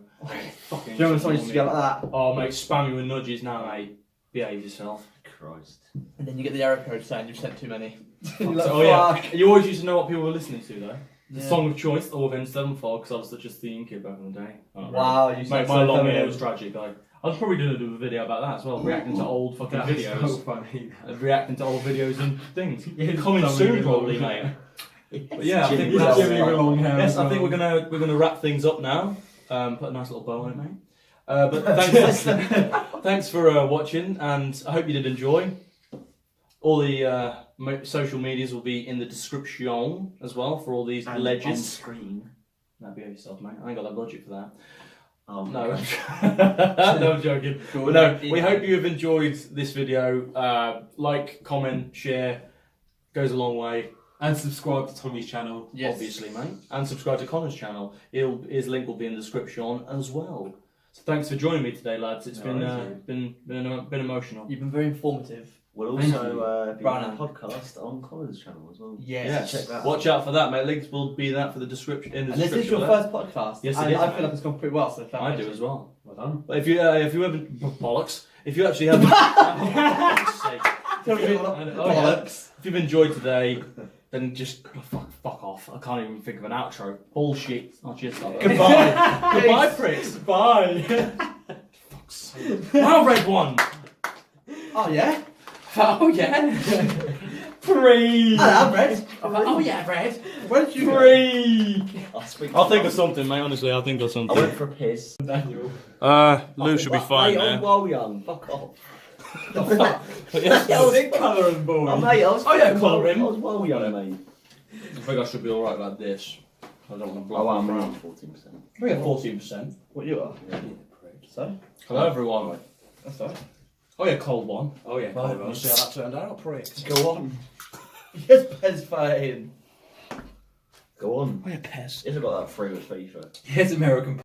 Fucking. Do you know when someone used to go like that? Oh, mate, spam you with nudges now, mate. Behave yourself. Christ. And then you get the error code saying you've sent too many. You're like, Oh yeah, "Fuck." you always used to know what people were listening to though. The Yeah. song of choice, the Organ Sevenfold, because I was such a theme kid back in the day. Oh, Wow, you Mate, sound my so long hair feminine. was tragic. I was probably going to do a video about that as well, reacting to old fucking That's so videos. funny. Reacting to old videos and things. Yeah, Coming something soon, with probably, long mate. But But yeah, I think Jimmy that's- Wales, Jimmy with long hair. Yes, as I think well. we're gonna wrap things up now. Put a nice little bow on it, mate. But thanks for watching, and I hope you did enjoy. All the social medias will be in the description as well for all these and on legends. screen. Now behave yourself, mate. I ain't got that budget for that. Oh, No, okay. no, I'm joking. But no, we hope you have enjoyed this video. Like, comment, share, goes a long way. And subscribe to Tommy's channel. Yes. Obviously, mate. And subscribe to Conor's channel. His link will be in the description as well. So thanks for joining me today, lads. It's No, been emotional. You've been very informative. We'll Thank also be Brown on a and- podcast on Conor's channel as well. Yes. Check that Watch out for that, mate. Links will be that for the description. In the And this is description your below. first podcast. Yes, it and is, I mate. feel like it's gone pretty well. So I do as well. Well done. But if you haven't bollocks, if you actually haven't, Bollocks. if you've enjoyed today, then just fuck off. I can't even think of an outro. Bullshit. Oh, cheers. Goodbye. Goodbye, pricks. Bye. Wow, red one. Oh yeah. Oh yeah. Free! Hello, Red. Oh yeah, red. Where did you go? Free! I'll think of something, mate. Honestly, I'll think of I something. went for a piss. Daniel. Lou should be fine Mate, I'm now. well young. Fuck off. But yeah, I was Big colour and boy. Oh, mate, I was Oh, yeah, well- colouring. I was well young, mate. I think I should be alright like this. I don't want to block Oh, I'm my around phone. 14%. We have 14%. What you are? So? Hello, everyone. That's alright. Oh yeah, cold one. Oh yeah, Well, colour. you see how that turned out, pricks. Go on. Yes, Pez fine. Go on. Oh yeah, Pez. If I got that free with FIFA. Here's American